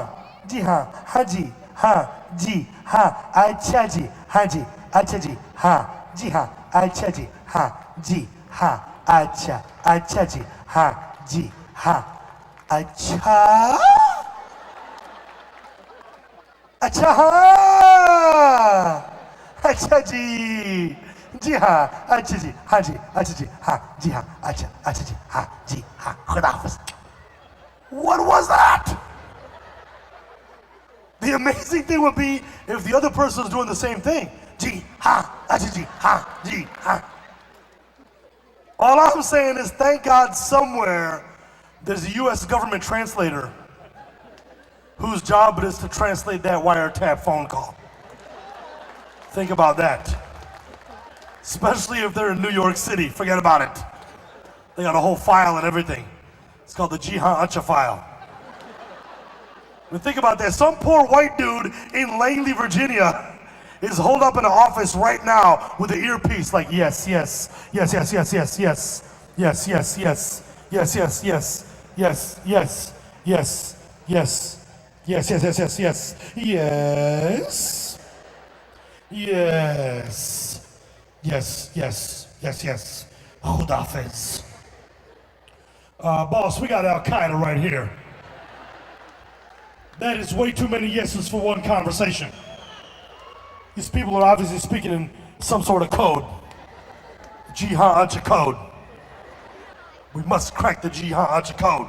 haji, ha, ji, ha, acha ji, haji, acha ji, ha, ji ha, acha ji, ha, ji, ha, acha ji, ha, ji, ha, acha. अच्छा हाँ अच्छा जी जी हाँ अच्छा जी हाँ जी अच्छा जी हाँ जी हाँ अच्छा अच्छा जी हाँ जी हाँ खुदा हाफिज. What was that? The amazing thing would be if the other person is doing the same thing. Ji ha अच्छा जी हाँ जी हाँ. All I'm saying is thank God somewhere there's a U.S. government translator whose job it is to translate that wiretap phone call. Think about that. Especially if they're in New York City, forget about it. They got a whole file and everything. It's called the Jihan Acha file. I mean, think about that. Some poor white dude in Langley, Virginia is holed up in an office right now with an earpiece like, yes, yes, yes, yes, yes, yes, yes, yes, yes, yes, yes, yes, yes, yes, yes, yes, yes. Yes, yes, yes, yes, yes, yes, yes, yes, yes, yes, yes. Khudafiz. Boss, we got Al-Qaeda right here. That is way too many yeses for one conversation. These people are obviously speaking in some sort of code. Jihad Acha code. We must crack the Jihad Acha code.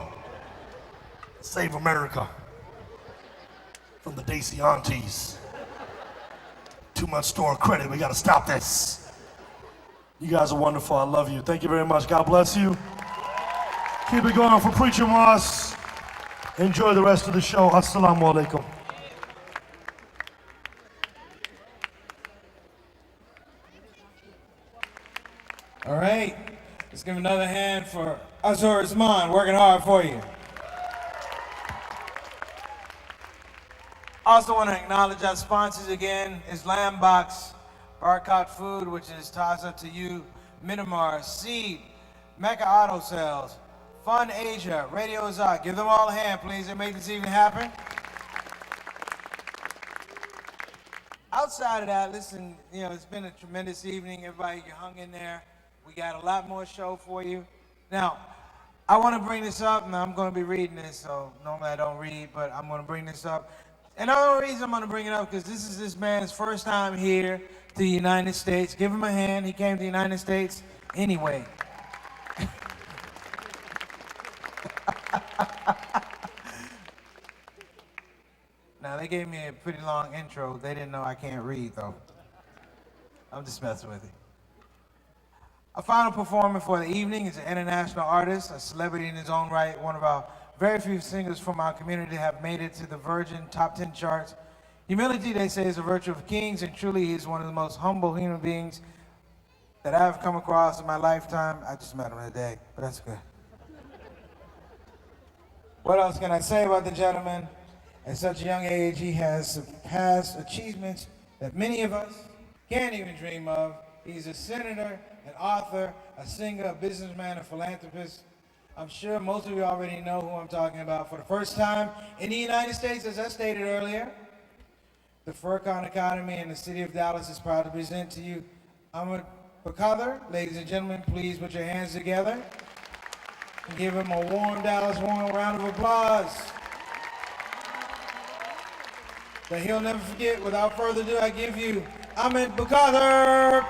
Save America. From the Desi aunties. Too much store credit, we gotta stop this. You guys are wonderful, I love you. Thank you very much, God bless you. Keep it going for Preacher Moss. Enjoy the rest of the show. Assalamu alaikum. All right, let's give another hand for Azhar Usman, working hard for you. Also want to acknowledge our sponsors again, Islam Box, Barkat Food, which is Taza to you, Minamar, Seed, Mecca Auto Sales, Fun Asia, Radio Azad. Give them all a hand, please. They make this evening happen. Outside of that, listen, you know, it's been a tremendous evening. Everybody hung in there. We got a lot more show for you. Now, I want to bring this up, and I'm going to be reading this, so normally I don't read, but I'm going to bring this up. And the only reason I'm going to bring it up because this is this man's first time here to the United States. Give him a hand. He came to the United States anyway. Now, they gave me a pretty long intro. They didn't know I can't read, though. I'm just messing with you. Our final performer for the evening is an international artist, a celebrity in his own right, one of our very few singers from our community have made it to the Virgin Top 10 charts. Humility, they say, is a virtue of kings, and truly he is one of the most humble human beings that I've come across in my lifetime. I just met him today, but that's good. What else can I say about the gentleman? At such a young age, he has surpassed achievements that many of us can't even dream of. He's a senator, an author, a singer, a businessman, a philanthropist. I'm sure most of you already know who I'm talking about. For the first time in the United States, as I stated earlier, the Furqaan Academy in the city of Dallas is proud to present to you Al-Furqaan. Ladies and gentlemen, please put your hands together and give him a warm round of applause that he'll never forget. Without further ado, I give you Al-Furqaan.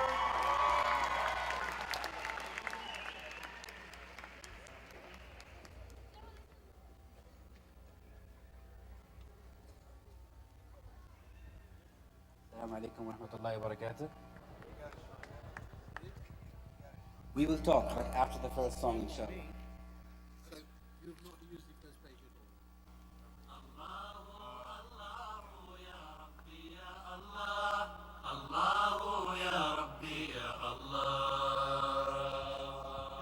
Assalamu alaikum wa rahmatullahi wa barakatuh. We will talk, but after the first song, inshallah.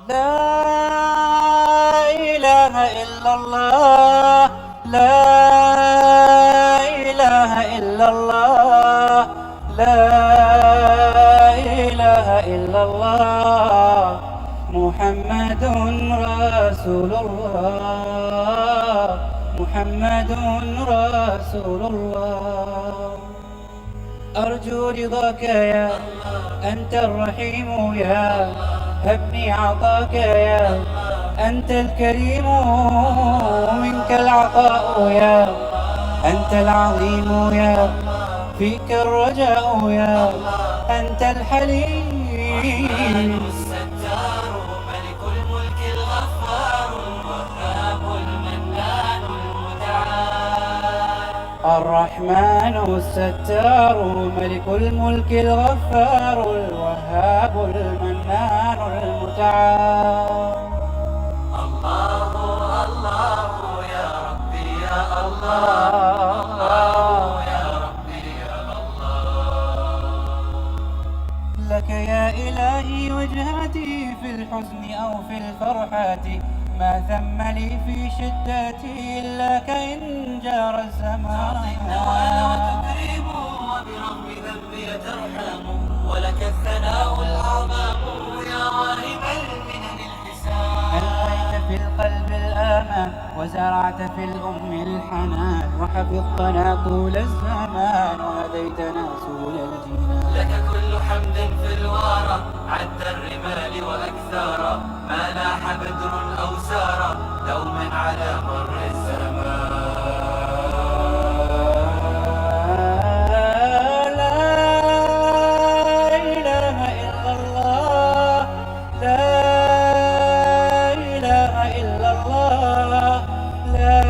لا إله إلا الله لا إله إلا الله لا إله إلا الله محمد رسول الله محمد رسول الله أرجو رضاك يا أنت الرحيم يا هبني عطاك يا أنت الكريم منك العطاء يا أنت العظيم يا فيك الرجاء يا أنت الحليم الستار ملك الملك الغفار الوهاب المنان المتعال الرحمن الستار ملك الملك الغفار الوهاب المنان المتعال الله الله يا ربي يا الله يا ربي يا الله لك يا إلهي وجهتي في الحزن أو في الفرحات ما ثم لي في شدتي إلاك إن جار الزمان تعطي وتكرم وبرغم ذنبي ترحم ولك الثناء الأعظم يا واهب المنن الحسان ألقيت في القلب الآمان وزرعت في الأم الحنان وحفظتنا طول الزمان وهديتنا سبل الجنان لك كل حمد في الورى عد الرمال وأكثارا ما لاح بدر أو سارا دوما على مر الزمان لا إله إلا الله لا إله إلا الله لا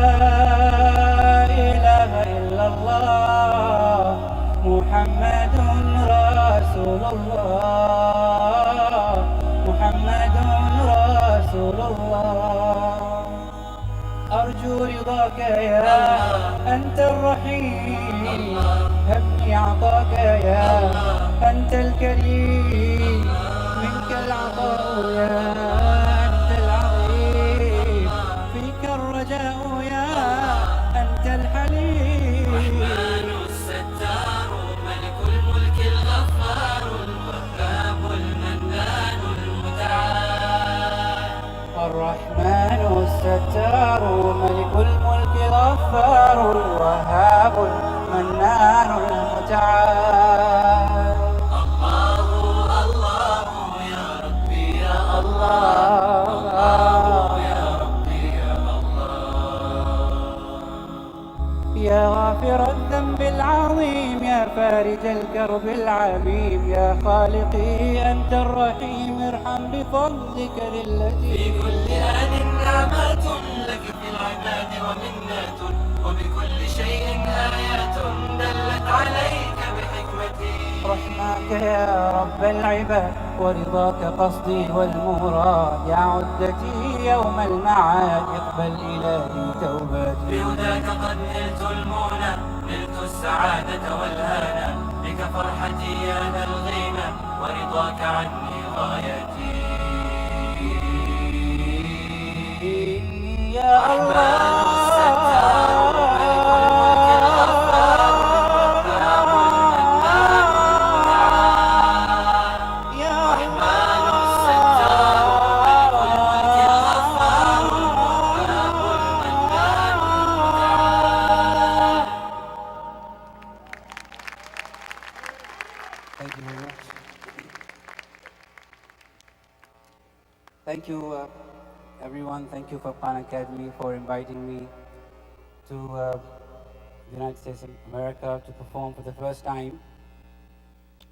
إله إلا الله محمد رسول الله محمد رسول الله أرجو رضاك يا أنت الرحيم هبني عطاك يا أنت الكريم منك العطاء يا أنت العظيم فيك الرجاء يا أنت الحليم الرحمن الستار ملك الملك الغفار الوهاب المنان المتعال الرحمن الستار ملك الملك الغفار الوهاب المنان المتعال الله الله يا ربي يا الله يا ربي يا الله يا غافر الذنب العظيم يا فارج الكرب العميم يا خالقي أنت الرحيم ارحم بفضلك ذلتي في كل آن نعمات لك في العباد ومنات وبكل شيء آيات دونك يا رب العباد، ورضاك قصدي والمراد، يا عدتي يوم المعاد اقبل إلهي توباتي. بهداك قد نلت المنى، نلت السعادة والهنا، بك فرحتي يا ذا الغنى، ورضاك عني غايتي. يا الله Thank you very much. Thank you, everyone. Thank you, Al-Furqaan Academy, for inviting me to the United States of America to perform for the first time.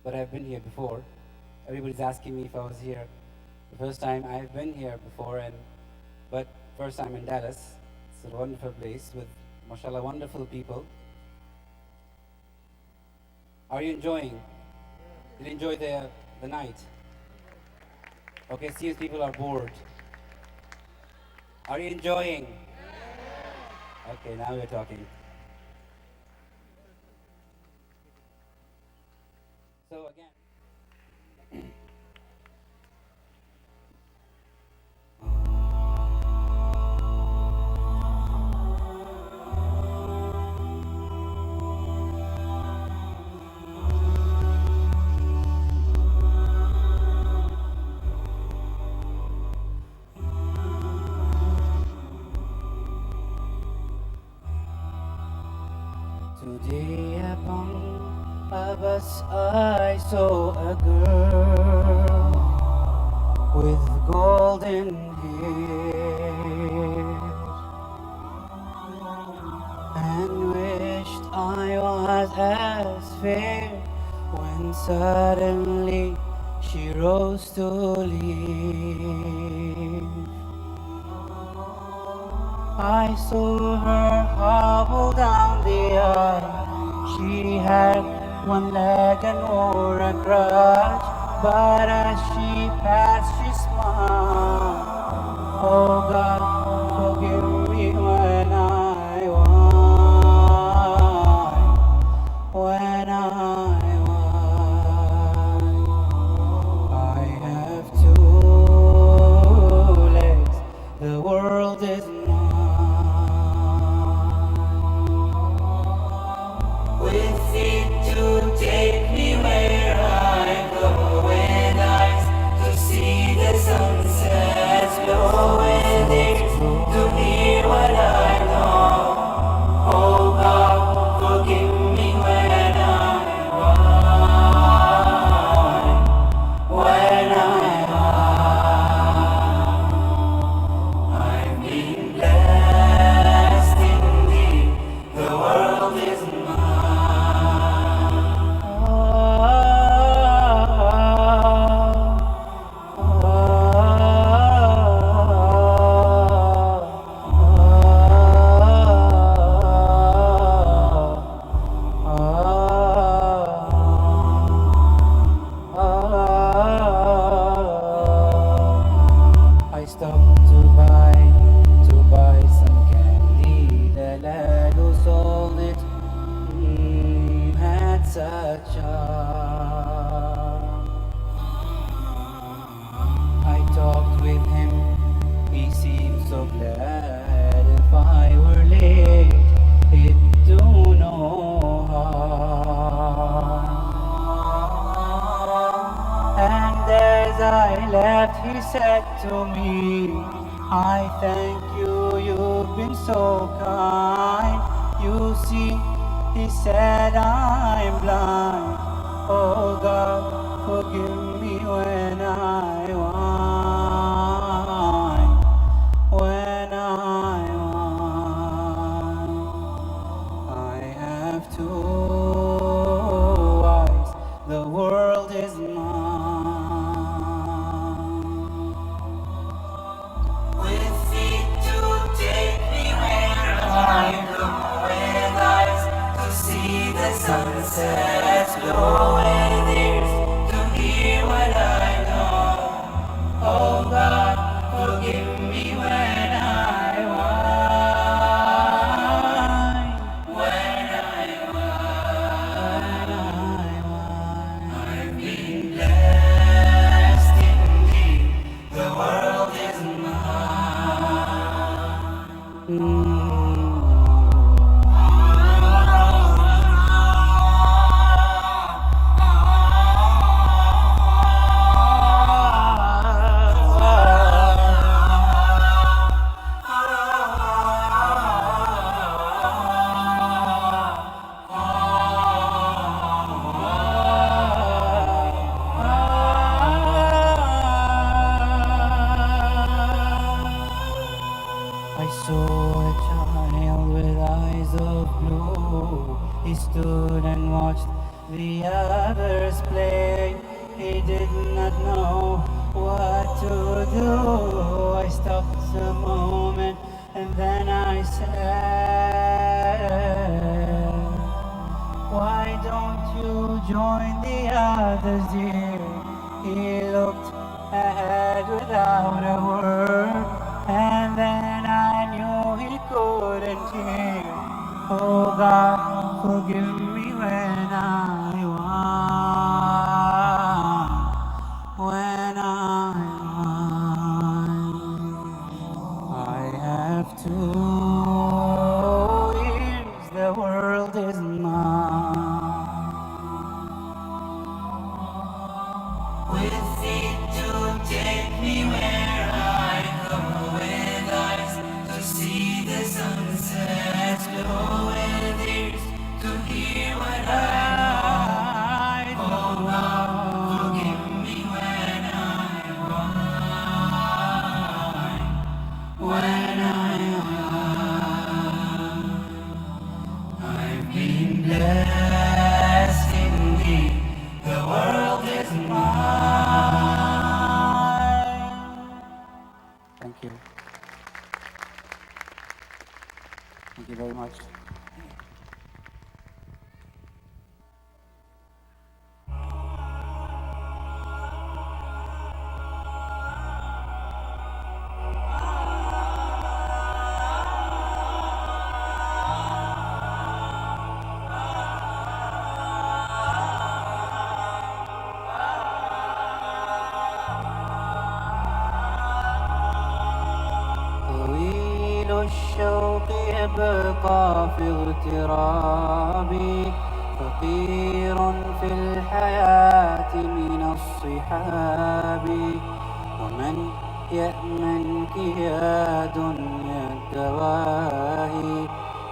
But I've been here before. Everybody's asking me if I was here the first time. I've been here before, but first time in Dallas. It's a wonderful place with, mashallah, wonderful people. Are you enjoying? Did you enjoy the night? Okay, serious people are bored. Are you enjoying? Okay, now we're talking. So again. Today upon a bus I saw a girl with golden hair and wished I was as fair when suddenly she rose to leave. I saw her hobble down the aisle. She had one leg and wore a crutch, but as she passed, she smiled. Oh God, forgive me when I whine, when I whine. I have two legs, the world is with feet to take me where I go, with eyes to see the sunsets glow, with ears to hear what I know. Oh God, forgive me when I whine, when I whine. I've been blessed indeed, the world is I stopped to buy some candy. The lad who sold it had such charm. I talked with him, he seemed so glad. If I were late, he'd do no harm. And as I left, he said to me, I thank you, you've been so kind. You see, he said, I'm blind. Oh God, forgive me when I whine, when I whine. I have two eyes, the world is mine. With feet to take me where I go, with eyes to see the sunsets glow, with ears of blue. He stood and watched the others play. He did not know what to do. I stopped a moment and then I said, why don't you join the others, dear? He looked ahead without a word, and then I knew he couldn't hear. Oh God, forgive me when I have 2 ears, the world is mine. With feet to take me where I go, with eyes to see the sunset glow, with ears to hear what I know. Oh God, forgive me when I've been blessed indeed. The world is mine. Thank you. Thank you very much. طويل الشوق يبقى في اغترابي، فقير في الحياة من al Shabaab, ومن يأمنك يا دنيا الدواهي،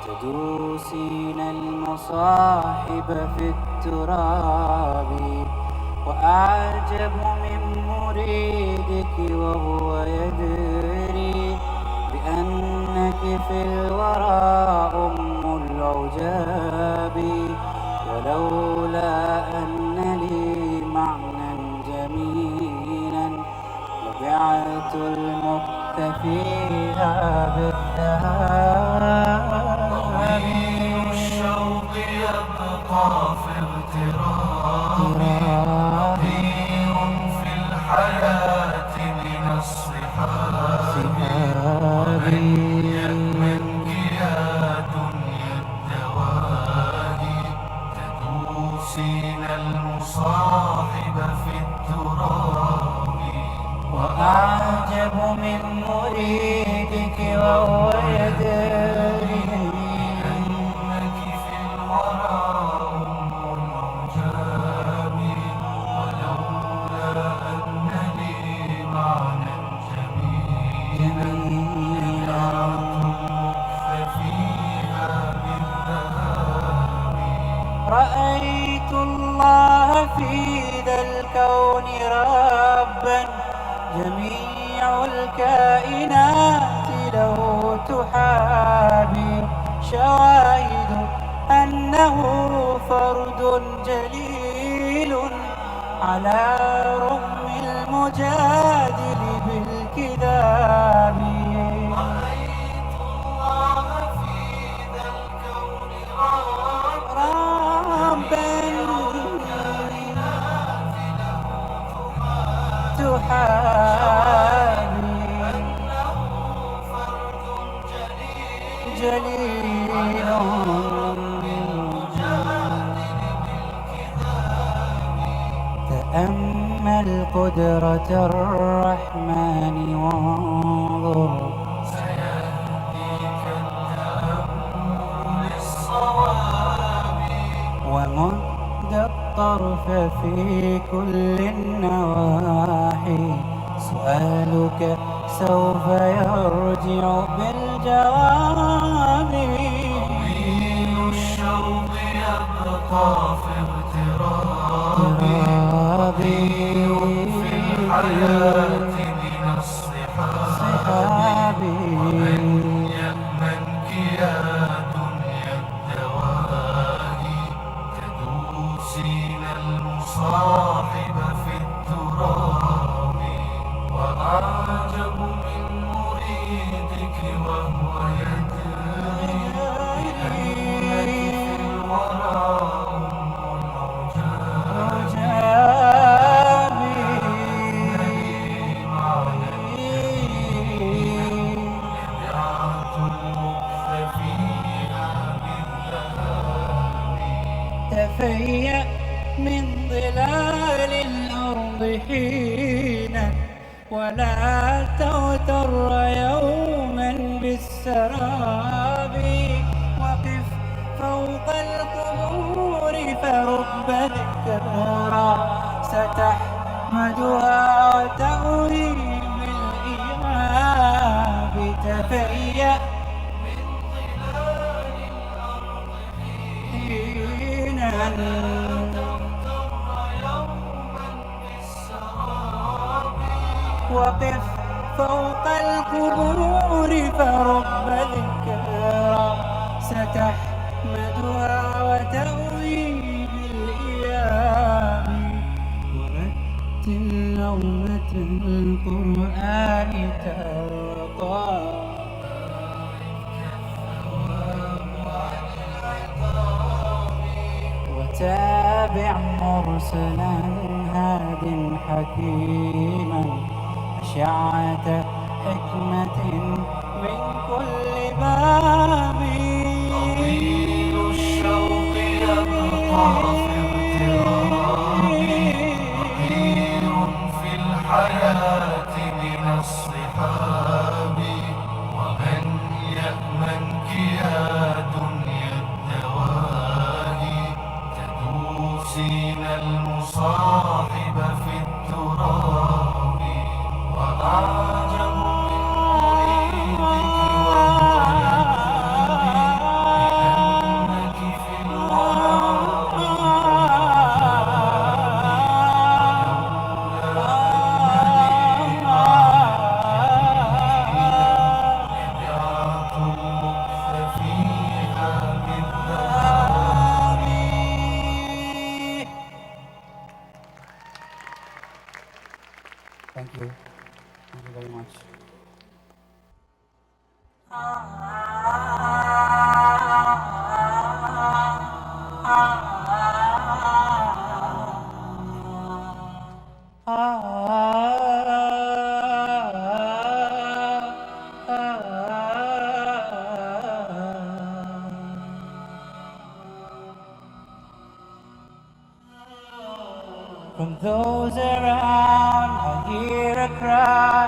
تدوسين المصاحب في التراب، وأعجب من مريدك وهو يدري بأنك في الورى أم العجاب، ولولا أن لي معنى جميلا لبعت المخت فيها بالذهاب. طويل الشوق يبقى في اغترابي، فقير في الحياة من الصحاب، ومن يأمنك يا دنيا الدواهي، تدوسين المصاحب في التراب، وأعجب من مريدك وهو يدري أنك في الورى أم العجاب، ولولا أن لي معنى جميلا ففيها بالذهاب. رأيت الله في ذا الكون ربا، جميع الكائنات له تحابي، شواهد أنه فرد جليل على رغم المجادل بالكذاب. رأيت الله في ذا الكون ربا تحابي، جليل تأمل قدرة الرحمن وانظر، سيهديك التأمل للصواب، ومد الطرف في كل النواحي، سؤالك سوف يرجع بالجواب. طويل الشوق يبقى في اغترابي، فقير في الحياة من الصحاب، ومن يأمنك يا دنيا تفيأ من ظلال الأرض حينا ولا تغتر يوما بالسراب وقف فوق القبور فرب ذكرى ستحمدها وتأوي بالإياب تفيأ وقف فوق القبور فرب ذكرى ستحمدها وتأوي بالإياب ورتل نومة القرآن ترقى وتابع مرسلا هاد حكيما أشعة حكمة من كل باب طويل الشوق يبقى في اغترابي وطير في الحياة من الصحاب ومن يأمنك يا دنيا الدواهي تدوسين المصاحب في التراب وأعجب من مريدك وهو ينبغي لأنك في الورى ربيعة المكث فيها بالذهاب. Thank you. Thank you very much. From those around, I hear a cry,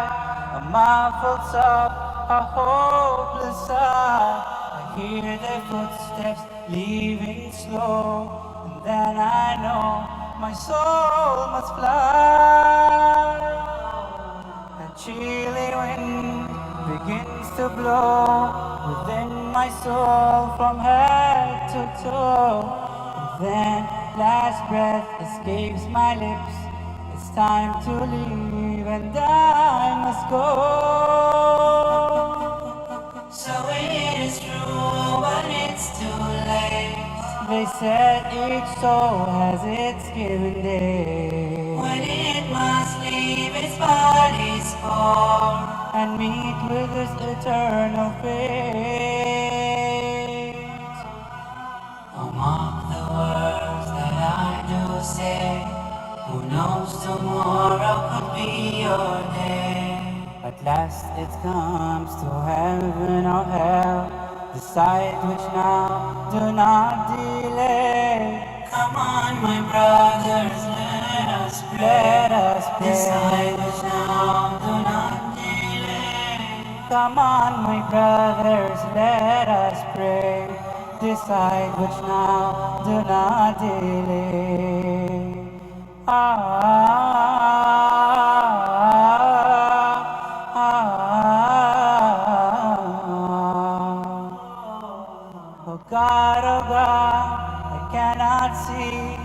a muffled sob, a hopeless sigh. I hear their footsteps leaving slow, and then I know my soul must fly. A chilly wind begins to blow within my soul from head to toe. And then last breath escapes my lips. It's time to leave and I must go. So it is true, but it's too late. They said each soul has its given day when it must leave its body's form and meet with its eternal fate. Oh, mark the words that I do say. Who knows tomorrow could be your day. At last it comes to heaven or hell. Decide which now, do not delay. Come on, my brothers, let us pray. Let us pray. Decide which now, do not delay. Come on, my brothers, let us pray. Decide which now, do not delay. Oh God, I cannot see.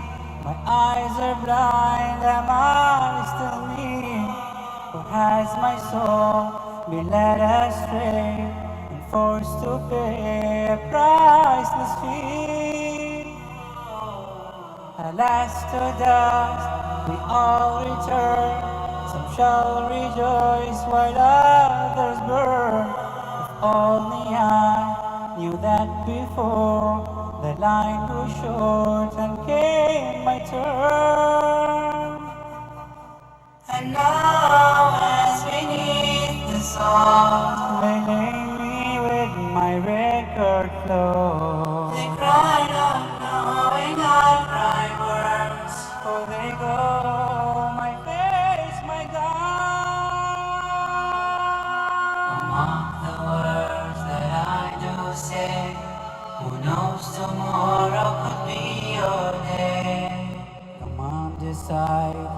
My eyes are blind, am I still me? Or has my soul been led astray and forced to pay a priceless fee? Alas, to dust we all return. Some shall rejoice while others burn. If only I knew that before the line grew short and came my turn. And now as beneath the salt they lay me with my record flow. They cried out knowing I cried. knows tomorrow could be your day. Come on, decide,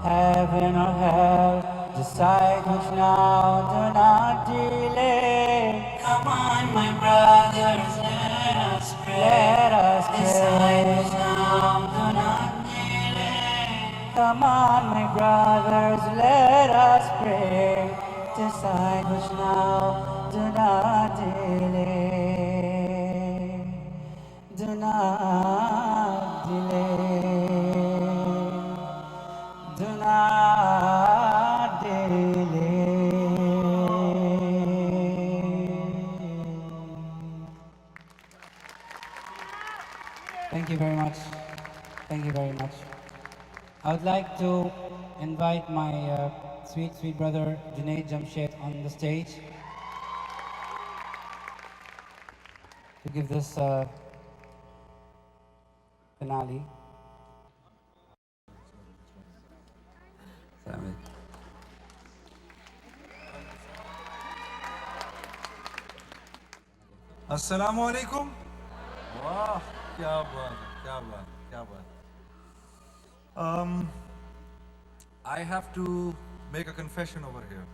heaven or hell. Decide which now, do not delay. Come on, my brothers, let us pray. Let us pray. Decide which now, do not delay. Come on, my brothers, let us pray. Decide which now, do not delay. Do not delay. Do not delay. Thank you very much. Thank you very much. I would like to invite my sweet, sweet brother Junaid Jamshed on the stage to give this finale. Assalamu alaikum. Wow, kya baat, kya baat, kya baat. I have to make a confession over here.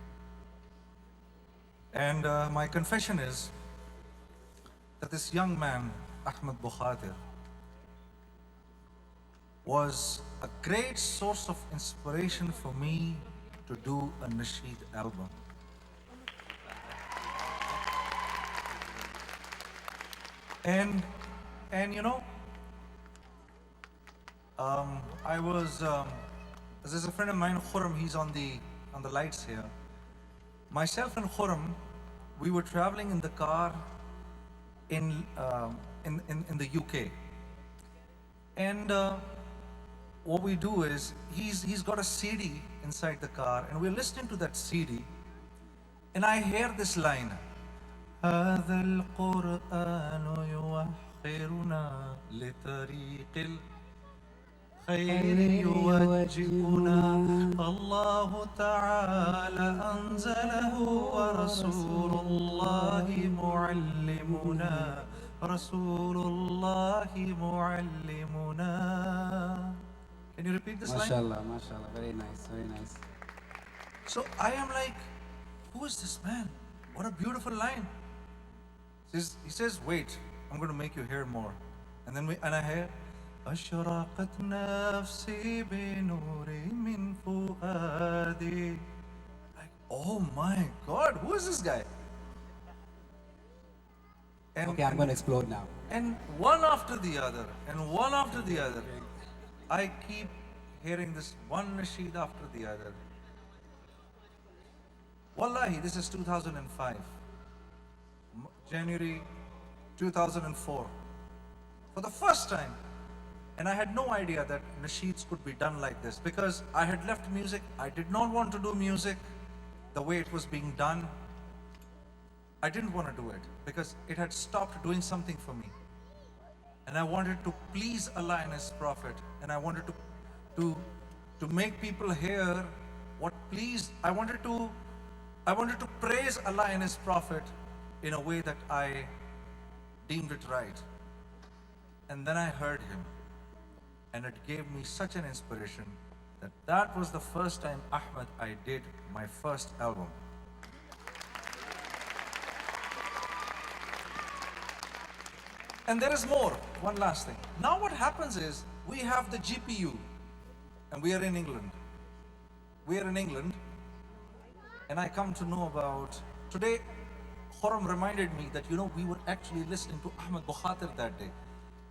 And my confession is that this young man, Ahmed Bukhatir, was a great source of inspiration for me to do a nasheed album. And you know, I was, there's a friend of mine, Khurram, he's on the lights here. Myself and Khurram, we were traveling in the car in the UK. And what we do is, he's got a CD inside the car, and we're listening to that CD, and I hear this line, هذا القرآن يوحرنا لطريق الخير يوجهنا الله تعالى أنزله ورسول الله معلمنا رسول الله معلمنا. Can you repeat this line? MashaAllah, MashaAllah. Very nice, very nice. So I am like, who is this man? What a beautiful line. He says, wait, I'm going to make you hear more. And I hear, أشرقت نفسي بنور من فؤادي. Like, oh my God, who is this guy? Okay, I'm going to explode now. And one after the other, I keep hearing this one nasheed after the other. Wallahi, this is 2005, January 2004, for the first time. And I had no idea that nasheeds could be done like this, because I had left music. I did not want to do music the way it was being done. I didn't want to do it because it had stopped doing something for me. And I wanted to please Allah and His Prophet, and I wanted to make people hear what pleased. I wanted to praise Allah and His Prophet in a way that I deemed it right. And then I heard him, and it gave me such an inspiration that was the first time, Ahmed, I did my first album. And there is more, one last thing. Now what happens is, we have the GPU, and we are in England. And I come to know about, today, Khurram reminded me that, we were actually listening to Ahmed Bukhatir that day.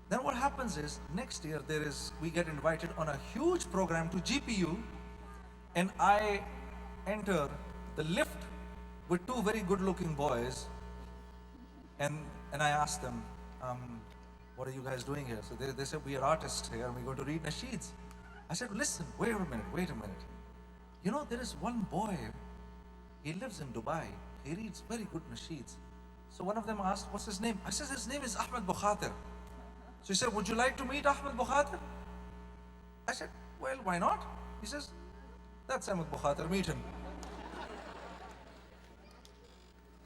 Then what happens is, next year we get invited on a huge program to GPU, and I enter the lift with two very good-looking boys, and I ask them, what are you guys doing here? So they said, we are artists here, and we're going to read nasheeds. I said, listen, wait a minute. There is one boy, he lives in Dubai. He reads very good nasheeds. So one of them asked, what's his name? I said, his name is Ahmed Bukhatir. So he said, would you like to meet Ahmed Bukhatir? I said, well, why not? He says, that's Ahmed Bukhatir, meet him.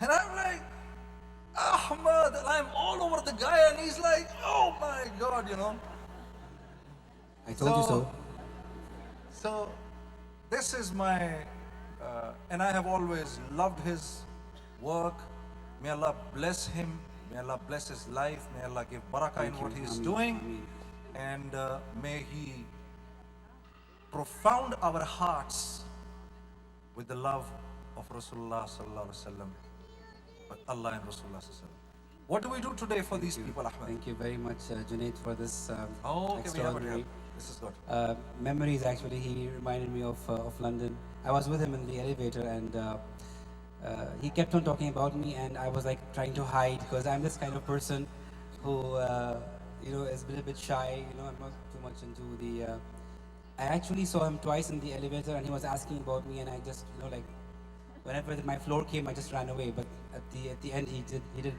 And I'm like, Ahmad, and I'm all over the guy, and he's like, oh my God, you know. I told you so. So, this is my, and I have always loved his work. May Allah bless him. May Allah bless his life. May Allah give barakah in what he is doing. And may he profound our hearts with the love of Rasulullah sallallahu alaihi wasallam, but Allah and Rasulullah sallallahu alaihi wasallam. What do we do today for these people, Ahmed? Thank you very much, Junaid, for this Oh, okay, we have it extraordinary here. This is good. memories. Actually, he reminded me of London. I was with him in the elevator, and he kept on talking about me, and I was like trying to hide because I'm this kind of person who is a little bit shy. I'm not too much into the. I actually saw him twice in the elevator, and he was asking about me, and I just like whenever my floor came, I just ran away. But at the end, he did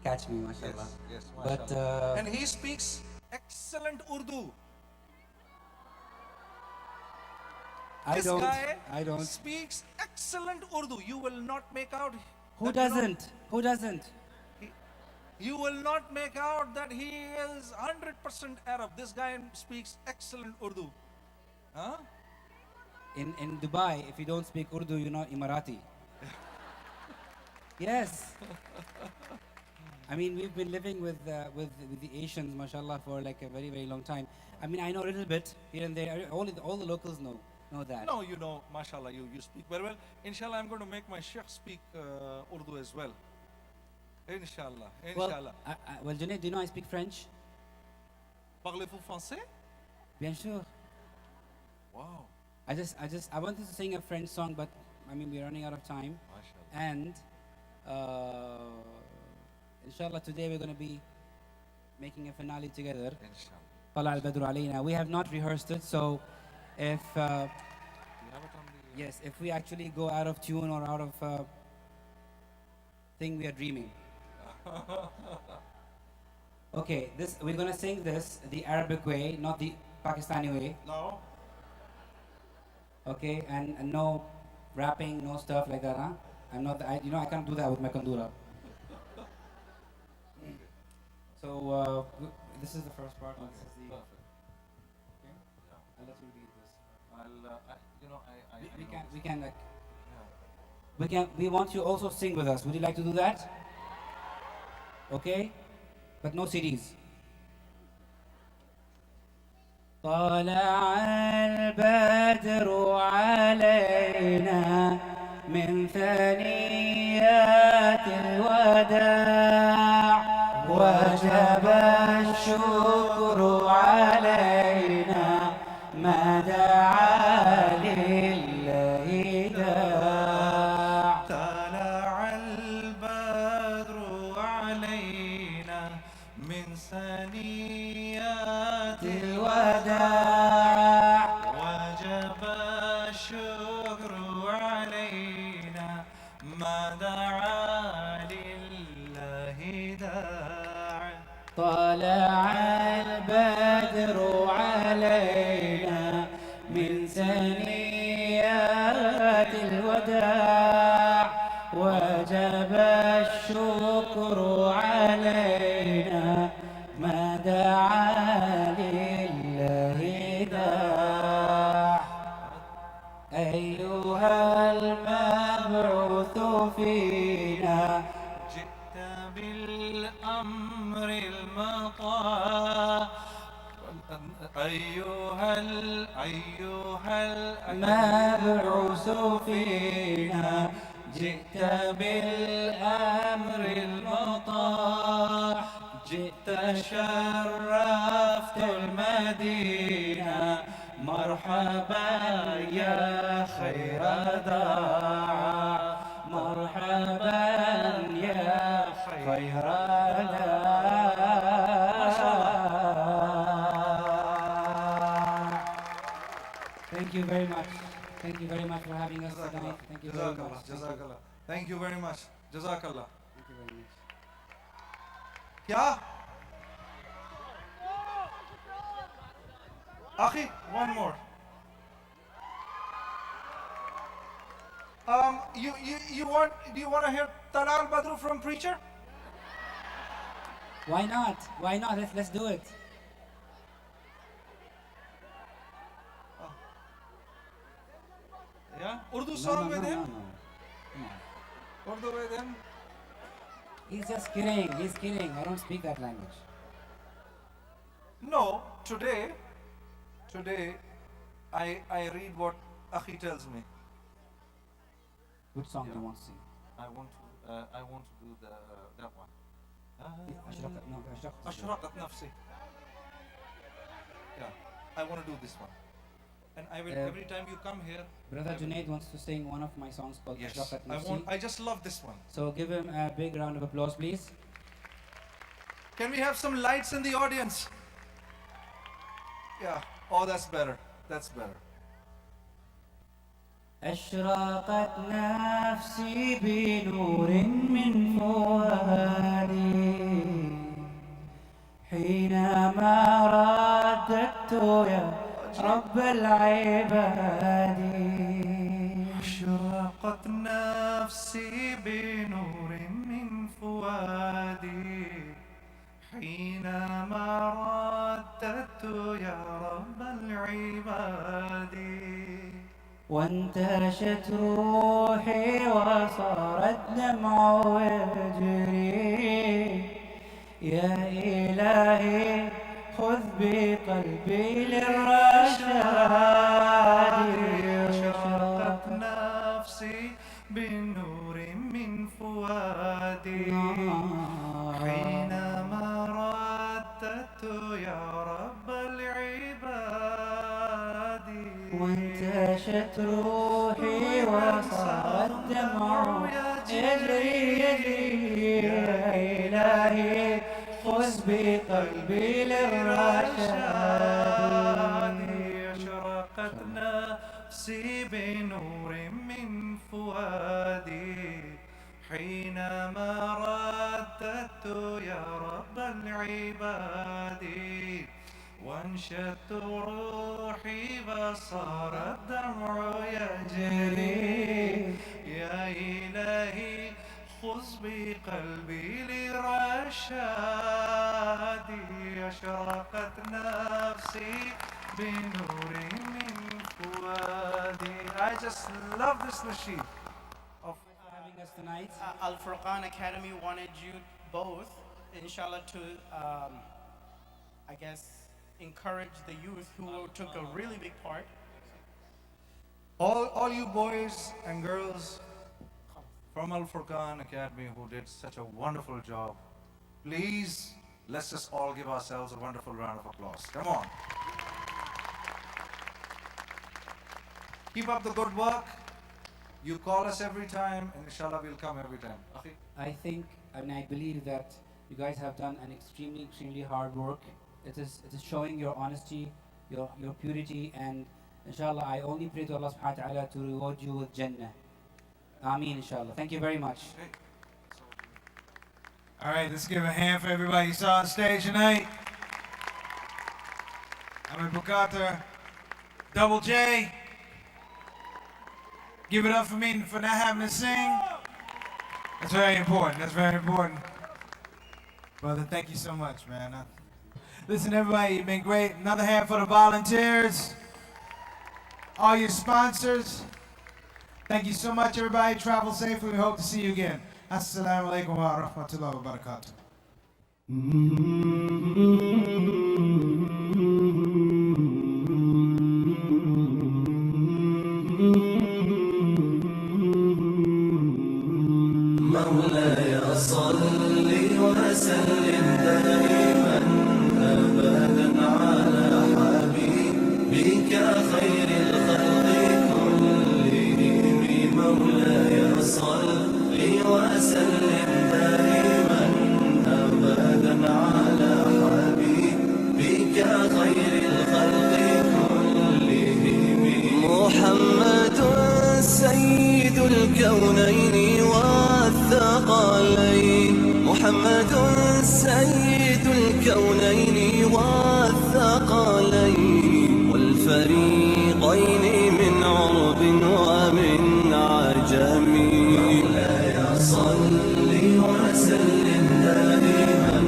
catch me, mashallah. Yes, But mashallah. And he speaks excellent Urdu. I This don't. guy I don't. speaks excellent Urdu. You will not make out. Who that, you know, doesn't? Who doesn't? You will not make out that he is 100% Arab. This guy speaks excellent Urdu. Huh? In Dubai, if you don't speak Urdu, you're not Emirati. Yes. I mean, we've been living with the Asians, mashallah, for like a very, very long time. I mean, I know a little bit here and there. All the locals know that. No, you know, mashallah, you speak very well. Inshallah, I'm going to make my sheikh speak Urdu as well. Inshallah, inshallah. Well, Junaid, do you know I speak French? Parlez-vous français? Bien sûr. Wow. I wanted to sing a French song, but I mean, we're running out of time. Mashallah. And inshallah, today we're going to be making a finale together. Inshallah. طلع البدر علينا. We have not rehearsed it, so if Do you have it on the... yes, if we actually go out of tune or out of thing, we are dreaming. Okay, we're gonna sing this the Arabic way, not the Pakistani way. No. Okay, and no rapping, no stuff like that, huh? I'm not. I can't do that with my kandura. So this is the first part. And this is the. Perfect. Okay. Yeah. I'll let you read this. I We can like. We want you also sing with us. Would you like to do that? Okay, but no CDs. طلع البدر علينا من ثنيات الوداع وجب الشكر علينا ما دعا لله داع طلع البدر علينا من ثنيات الوداع وجب الشكر علينا ما دعا لله داع طلع البدر علينا من ثنيات الوداع وجب الشكر علينا ما دعا لله داع أيها المبعوث فينا جئت بالأمر المطاع أيها المبعوث فينا جئت بالأمر المطاع جئت شرفت المدينة مرحبا يا خير داع مرحبا يا خير داع. Thank you very much. Thank you very much for having us tonight. Thank you very much. Jazakallah. Thank you very much. Jazakallah. Thank you very much. क्या Akhi, one more. Do you want to hear Talal Badru from Preacher? Why not? Why not? Let's do it. Yeah? Urdu No, song no, with no, him? no, no. Come on. Urdu with him? He's just kidding. He's kidding. I don't speak that language. No, today, I read what Akhi tells me. Which song do you want to sing? I want to do that one. أشرقت Ashraqat nafsi. Yeah, I want to do this one. And I will, every time you come here. Brother Junaid wants to sing one of my songs called Yes, أشرقت نفسي. I just love this one. So give him a big round of applause, please. Can we have some lights in the audience? Yeah. Oh, that's better. That's better. أشرقت نفسي بنور من فؤادي حينما رددت يا رب العباد. أشرقت نفسي بنور من فؤادي حينما رددت يا رب العباد. وانتشت روحي وصار الدمع يجري يا إلهي خذ بقلبي للرشاد. أشرقت نفسي بنور من فؤادي حينما رددت يا رب العباد. وانتشت روحي وصار الدمع يجري يا إلهي خذ بقلبي للرشاد. أشرقت نفسي بنور من فؤادي حينما رددت يا رب العباد. وانشدت روحي فصار الدمع يجري يا إلهي خذ بقلبي لرشادي. أشرقت نفسي بنور من فؤادي. I just love this nasheed. Having us tonight. Al-Furqaan Academy wanted you both, inshallah, to, I guess, encourage the youth who took a really big part. All you boys and girls from Al-Furqaan Academy who did such a wonderful job, please, let's just all give ourselves a wonderful round of applause. Come on. Keep up the good work. You call us every time, and inshallah we'll come every time. Akhi? I believe that you guys have done an extremely hard work. It is showing your honesty, your purity, and inshallah I only pray to Allah subhanahu wa ta'ala to reward you with Jannah. Ameen, inshallah. Thank you very much. All right, let's give a hand for everybody you saw on stage tonight. Ahmed Bukater, Double J. Give it up for me for not having to sing. That's very important. That's very important. Brother, thank you so much, man. Listen, everybody, you've been great. Another hand for the volunteers. All your sponsors. Thank you so much, everybody. Travel safely. We hope to see you again. Assalamu alaikum wa rahmatullahi wa barakatuh. مولاي صل وسلم دائما ابدا على حبيبك خير الخلق كلهم. مولاي صل وسلم دائما ابدا على حبيبك خير الخلق كلهم. محمد سيد الكونين والثقلين. محمد سيد الكونين والثقلين والفريقين من عرب ومن عجم. مولاي صل وسلم دائما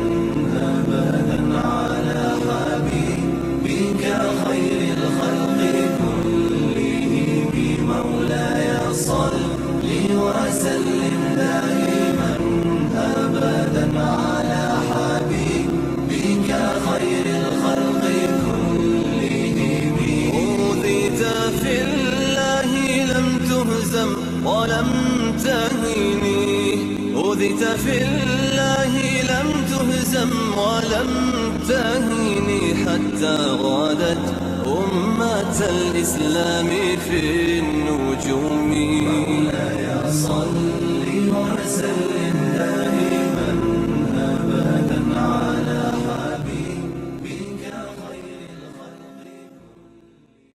خير الخلق كلهم. أوذيت في الله لم تهزم ولم تهني، أوذيت في الله لم تهزم ولم تهني، حتى غادت أمة الإسلام في النجوم. مولاي صل وسلم دائما